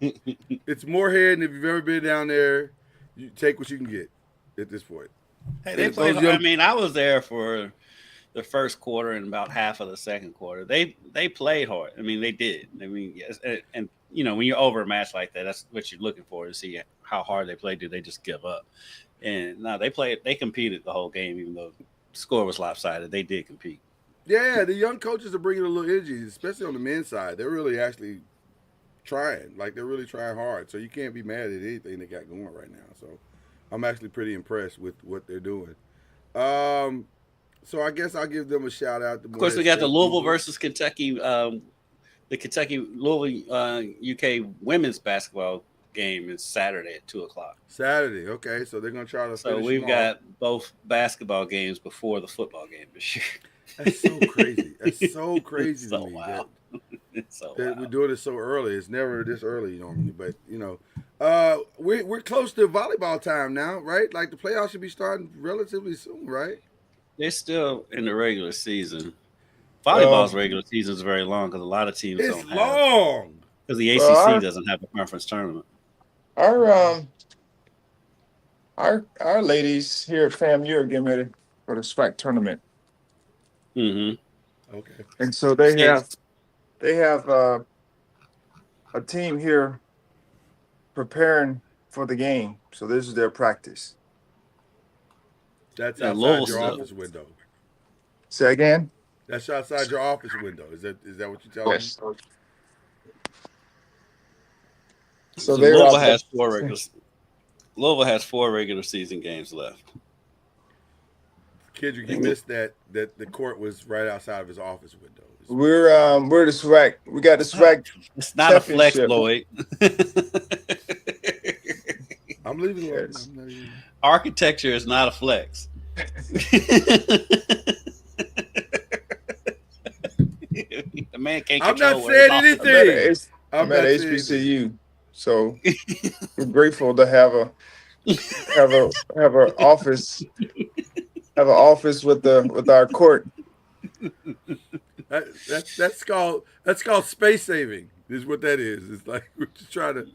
it's Morehead, and if you've ever been down there, you take what you can get at this point. Hey, they Those played. young- I mean, I was there for the first quarter and about half of the second quarter. They played hard. I mean, they did. I mean, yes, and you know, when you're over a match like that, that's what you're looking for to see how hard they played. Do they just give up? And no, they played. They competed the whole game, even though the score was lopsided. They did compete. Yeah, the young coaches are bringing a little energy, especially on the men's side. They're really actually trying. Like, they're really trying hard. So you can't be mad at anything they got going right now. So I'm actually pretty impressed with what they're doing. So I guess I'll give them a shout out. Of course, we got the Louisville versus Kentucky, the Kentucky Louisville UK women's basketball game is Saturday at 2:00. Saturday, okay. So they're gonna try to. So we've got both basketball games before the football game this year. That's so crazy. That's so crazy So to me. wild. It's so That wild. we're doing it so early. It's never this early normally, but we're close to volleyball time now, right? Like the playoffs should be starting relatively soon, right? They're still in the regular season. Volleyball's regular season is very long because a lot of teams It's don't have. long. Because the ACC Well, doesn't have a conference tournament. Our ladies here at FAMU are getting ready for the SWAC tournament, Mm-hmm. Okay. and so they have a team here preparing for the game. So this is their practice. That's Yeah, outside Louisville your still. office window. Say again. That's outside your office window. Is that what you're telling me? Yes. So So they're Louisville out there. has Louisville has 4 regular season games left. Kendrick, you missed that the court was right outside of his office window. We're the SWAC. We got the SWAC It's not a flex, championship. Lloyd. I'm leaving it alone. Yes. I'm not even... Architecture is not a flex. The man can't I'm control not where his saying office- anything. I'm at HBCU, so we're grateful to have a office with our court. That's called space saving. Is what that is. It's like we're just trying to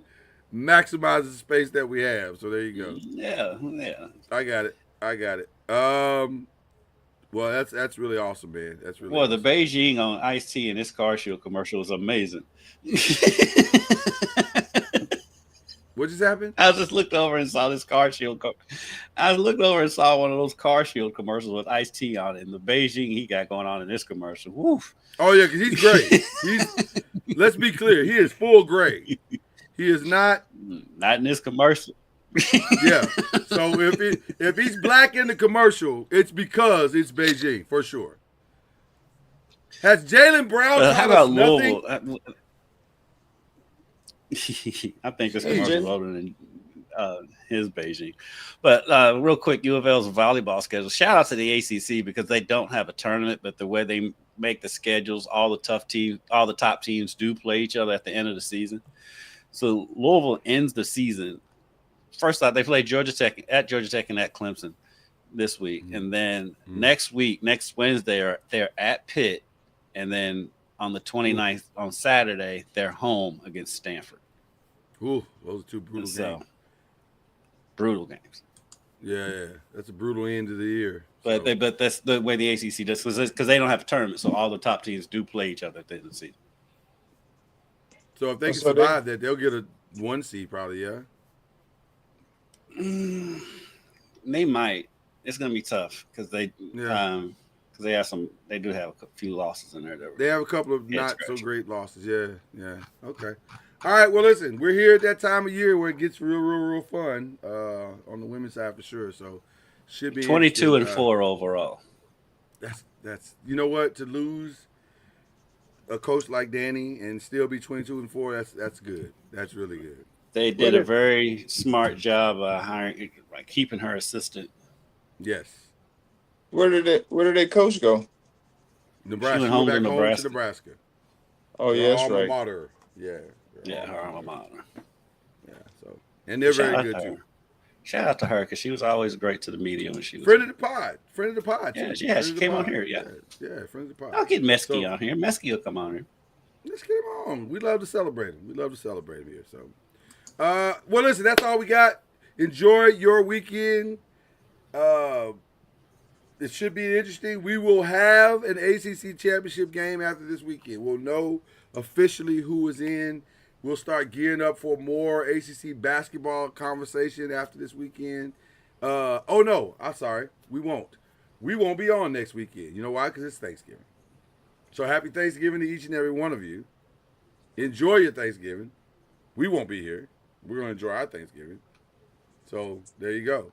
maximize the space that we have. So there you go. Yeah. I got it. Well, that's really awesome, man. That's really Well, awesome. the Beijing on Ice-T in this Car Shield commercial was amazing. What just happened? I just looked over and saw this Car Shield. I looked over and saw one of those Car Shield commercials with Ice-T on it, and the Beijing he got going on in this commercial. Woof. Oh yeah, because he's great. Let's be clear, he is full gray. He is not in this commercial. Yeah. So if he's black in the commercial, it's because it's Beijing for sure. Has Jaylen Brown taught How us about nothing? Louisville? I think this commercial is older than his Beijing. But real quick, U of L's volleyball schedule. Shout out to the ACC because they don't have a tournament, but the way they make the schedules, all the top teams do play each other at the end of the season. So Louisville ends the season. First off, they play Georgia Tech and at Clemson this week, and then next Wednesday they're at Pitt, and then on the 29th on Saturday they're home against Stanford. Ooh, those are two brutal games. Brutal games. Yeah, that's a brutal end of the year. But that's the way the ACC does because they don't have a tournament, so all the top teams do play each other at the end of the season. So if they can survive that, they'll get a 1 seed probably. Yeah. They might. It's gonna be tough because they do have a few losses in there. They have a couple of not so great losses. Yeah. Okay. All right. Well, listen, we're here at that time of year where it gets real fun on the women's side for sure. So should be 22-4 overall. That's you know what, to lose a coach like Danny and still be 22-4. That's good. That's really good. They did a very smart job keeping her assistant. Yes. Where did they coach go? Nebraska. She went home to Nebraska. Oh yeah, that's right. Mater. Yeah. Her alma mater. Yeah. So and they're very good too. Shout out to her because she was always great to the media when she was friend of the pod. Yeah, too. she came on here. Yeah, friend of the pod. I'll get Mesky on here. Mesky will come on here. Let's get him on. We love to celebrate him. Here. So, well, listen, that's all we got. Enjoy your weekend. It should be interesting. We will have an ACC championship game after this weekend. We'll know officially who is in. We'll start gearing up for more ACC basketball conversation after this weekend. Oh, no. I'm sorry. We won't. We won't be on next weekend. You know why? Because it's Thanksgiving. So happy Thanksgiving to each and every one of you. Enjoy your Thanksgiving. We won't be here. We're going to enjoy our Thanksgiving. So there you go.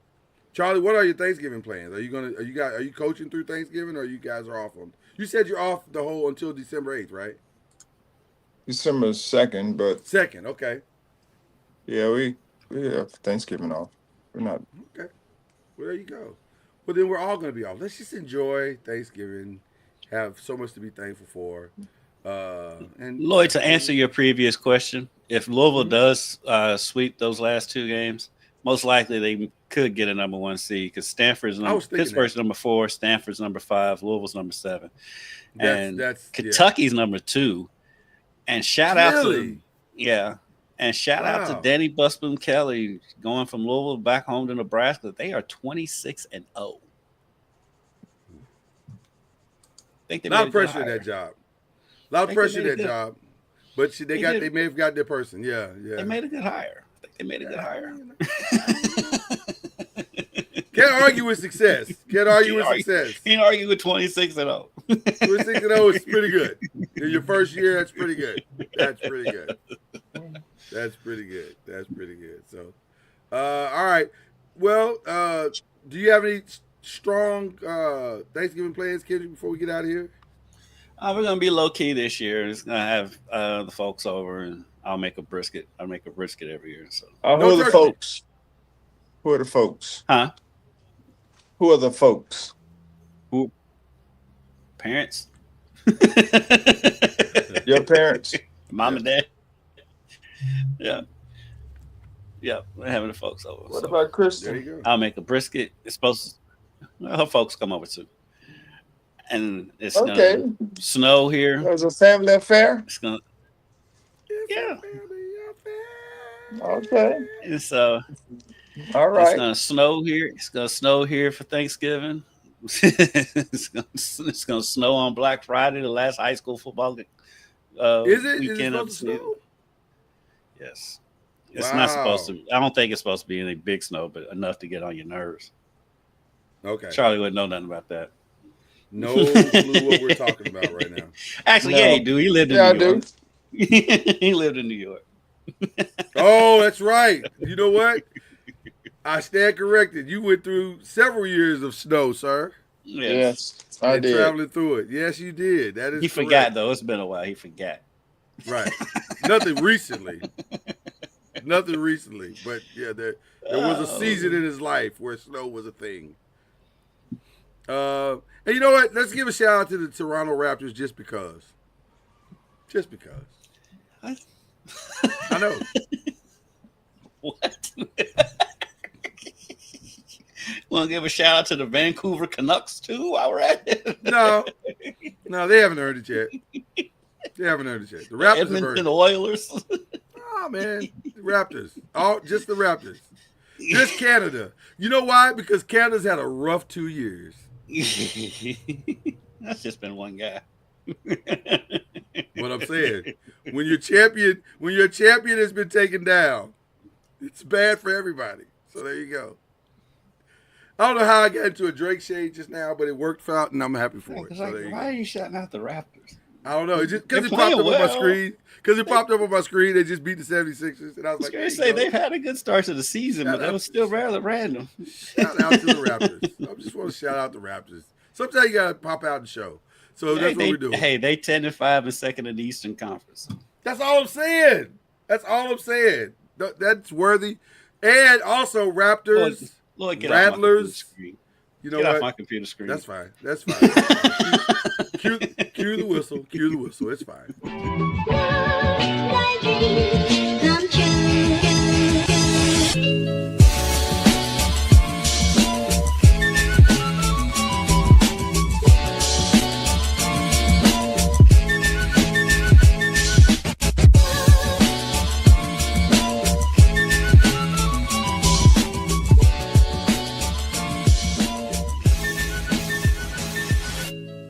Charlie, what are your Thanksgiving plans? Are you coaching through Thanksgiving, or you guys are off on? You said you're off the whole until December 8th, right? December 2nd, but 2nd, okay. Yeah, we have Thanksgiving off. We're not okay. Well, there you go. Well, then we're all going to be off. Let's just enjoy Thanksgiving. Have so much to be thankful for. And Lloyd, to answer your previous question, if Louisville does sweep those last 2 games, most likely they could get a number 1 seed because Pittsburgh's number 4, Stanford's number 5, Louisville's number 7, and Kentucky's number 2. And shout out to Danny Busboom Kelly going from Louisville back home to Nebraska. They are 26-0. A lot of pressure in that job. A lot of pressure in that job. But they may have got their person. Yeah. They made a good hire. I think they made a good hire. Can't argue with success. Can't argue with success. Can't argue with 26-0. 26-0 is pretty good. In your first year, that's pretty good. That's pretty good. That's pretty good. That's pretty good. So, all right. Well, do you have any strong Thanksgiving plans, Kendrick, before we get out of here? We're gonna be low key this year. It's gonna have the folks over, and I'll make a brisket. I make a brisket every year. So, who are the folks? Who are the folks? huh? Who are the folks? Who? Parents? Your parents? Mom and dad? Yeah. Yeah, we're having the folks over. What so about There Kristen? you go. I'll make a brisket. It's supposed to, well, her folks come over too. And it's Okay. gonna snow here. It was a family affair. It's gonna, yeah. Okay. And so All it's right. gonna snow here. It's gonna snow here for Thanksgiving. it's gonna snow on Black Friday, the last high school football Is it? Is it weekend of supposed the to season. snow? Yes. It's not supposed Wow. to. I don't think it's supposed to be any big snow, but enough to get on your nerves. Okay. Charlie wouldn't know nothing about that. No clue what we're talking about right now. Actually, No. yeah, he do. He lived in Yeah, I New do. York. He lived in New York. Oh, that's right. You know what? I stand corrected. You went through several years of snow, sir. Yes, I And did. traveling through it. Yes, you did. That is He correct. forgot though. It's been a while. He forgot. Right. Nothing recently. Nothing recently. But yeah, there was a season in his life where snow was a thing. And you know what? Let's give a shout out to the Toronto Raptors just because. Just because. What? I know. What? Want to give a shout out to the Vancouver Canucks too while we're at it? No, they haven't earned it yet. They haven't earned it yet. The Raptors have earned Edmonton it. Oilers. Oh man, the Raptors. Just the Raptors. Just Canada. You know why? Because Canada's had a rough 2 years. That's just been one guy. What I'm saying, when your champion has been taken down, it's bad for everybody. So there you go. I don't know how I got into a Drake shade just now, but it worked out, and I'm happy for it. It's So like, there you why go. are you shouting out the Raptors? I don't know. It's just because They're it popped up playing on my well. screen. Because it popped up on my screen, they just beat the 76ers, and I was like, I there was you gonna say go. they've had a good start to the season, but that was still rather random. Shout out to the Raptors. I just want to shout out the Raptors. Sometimes you gotta pop out and show. So that's what we're doing. Hey, they 10-5 and second in the Eastern Conference. That's all I'm saying. That's all I'm saying. That's worthy. And also Raptors, Lloyd, get off my computer Rattlers. screen. You know Get off what? my computer screen. That's fine. That's fine. Cue the whistle. Cue the whistle. It's fine. Thy dreams come true.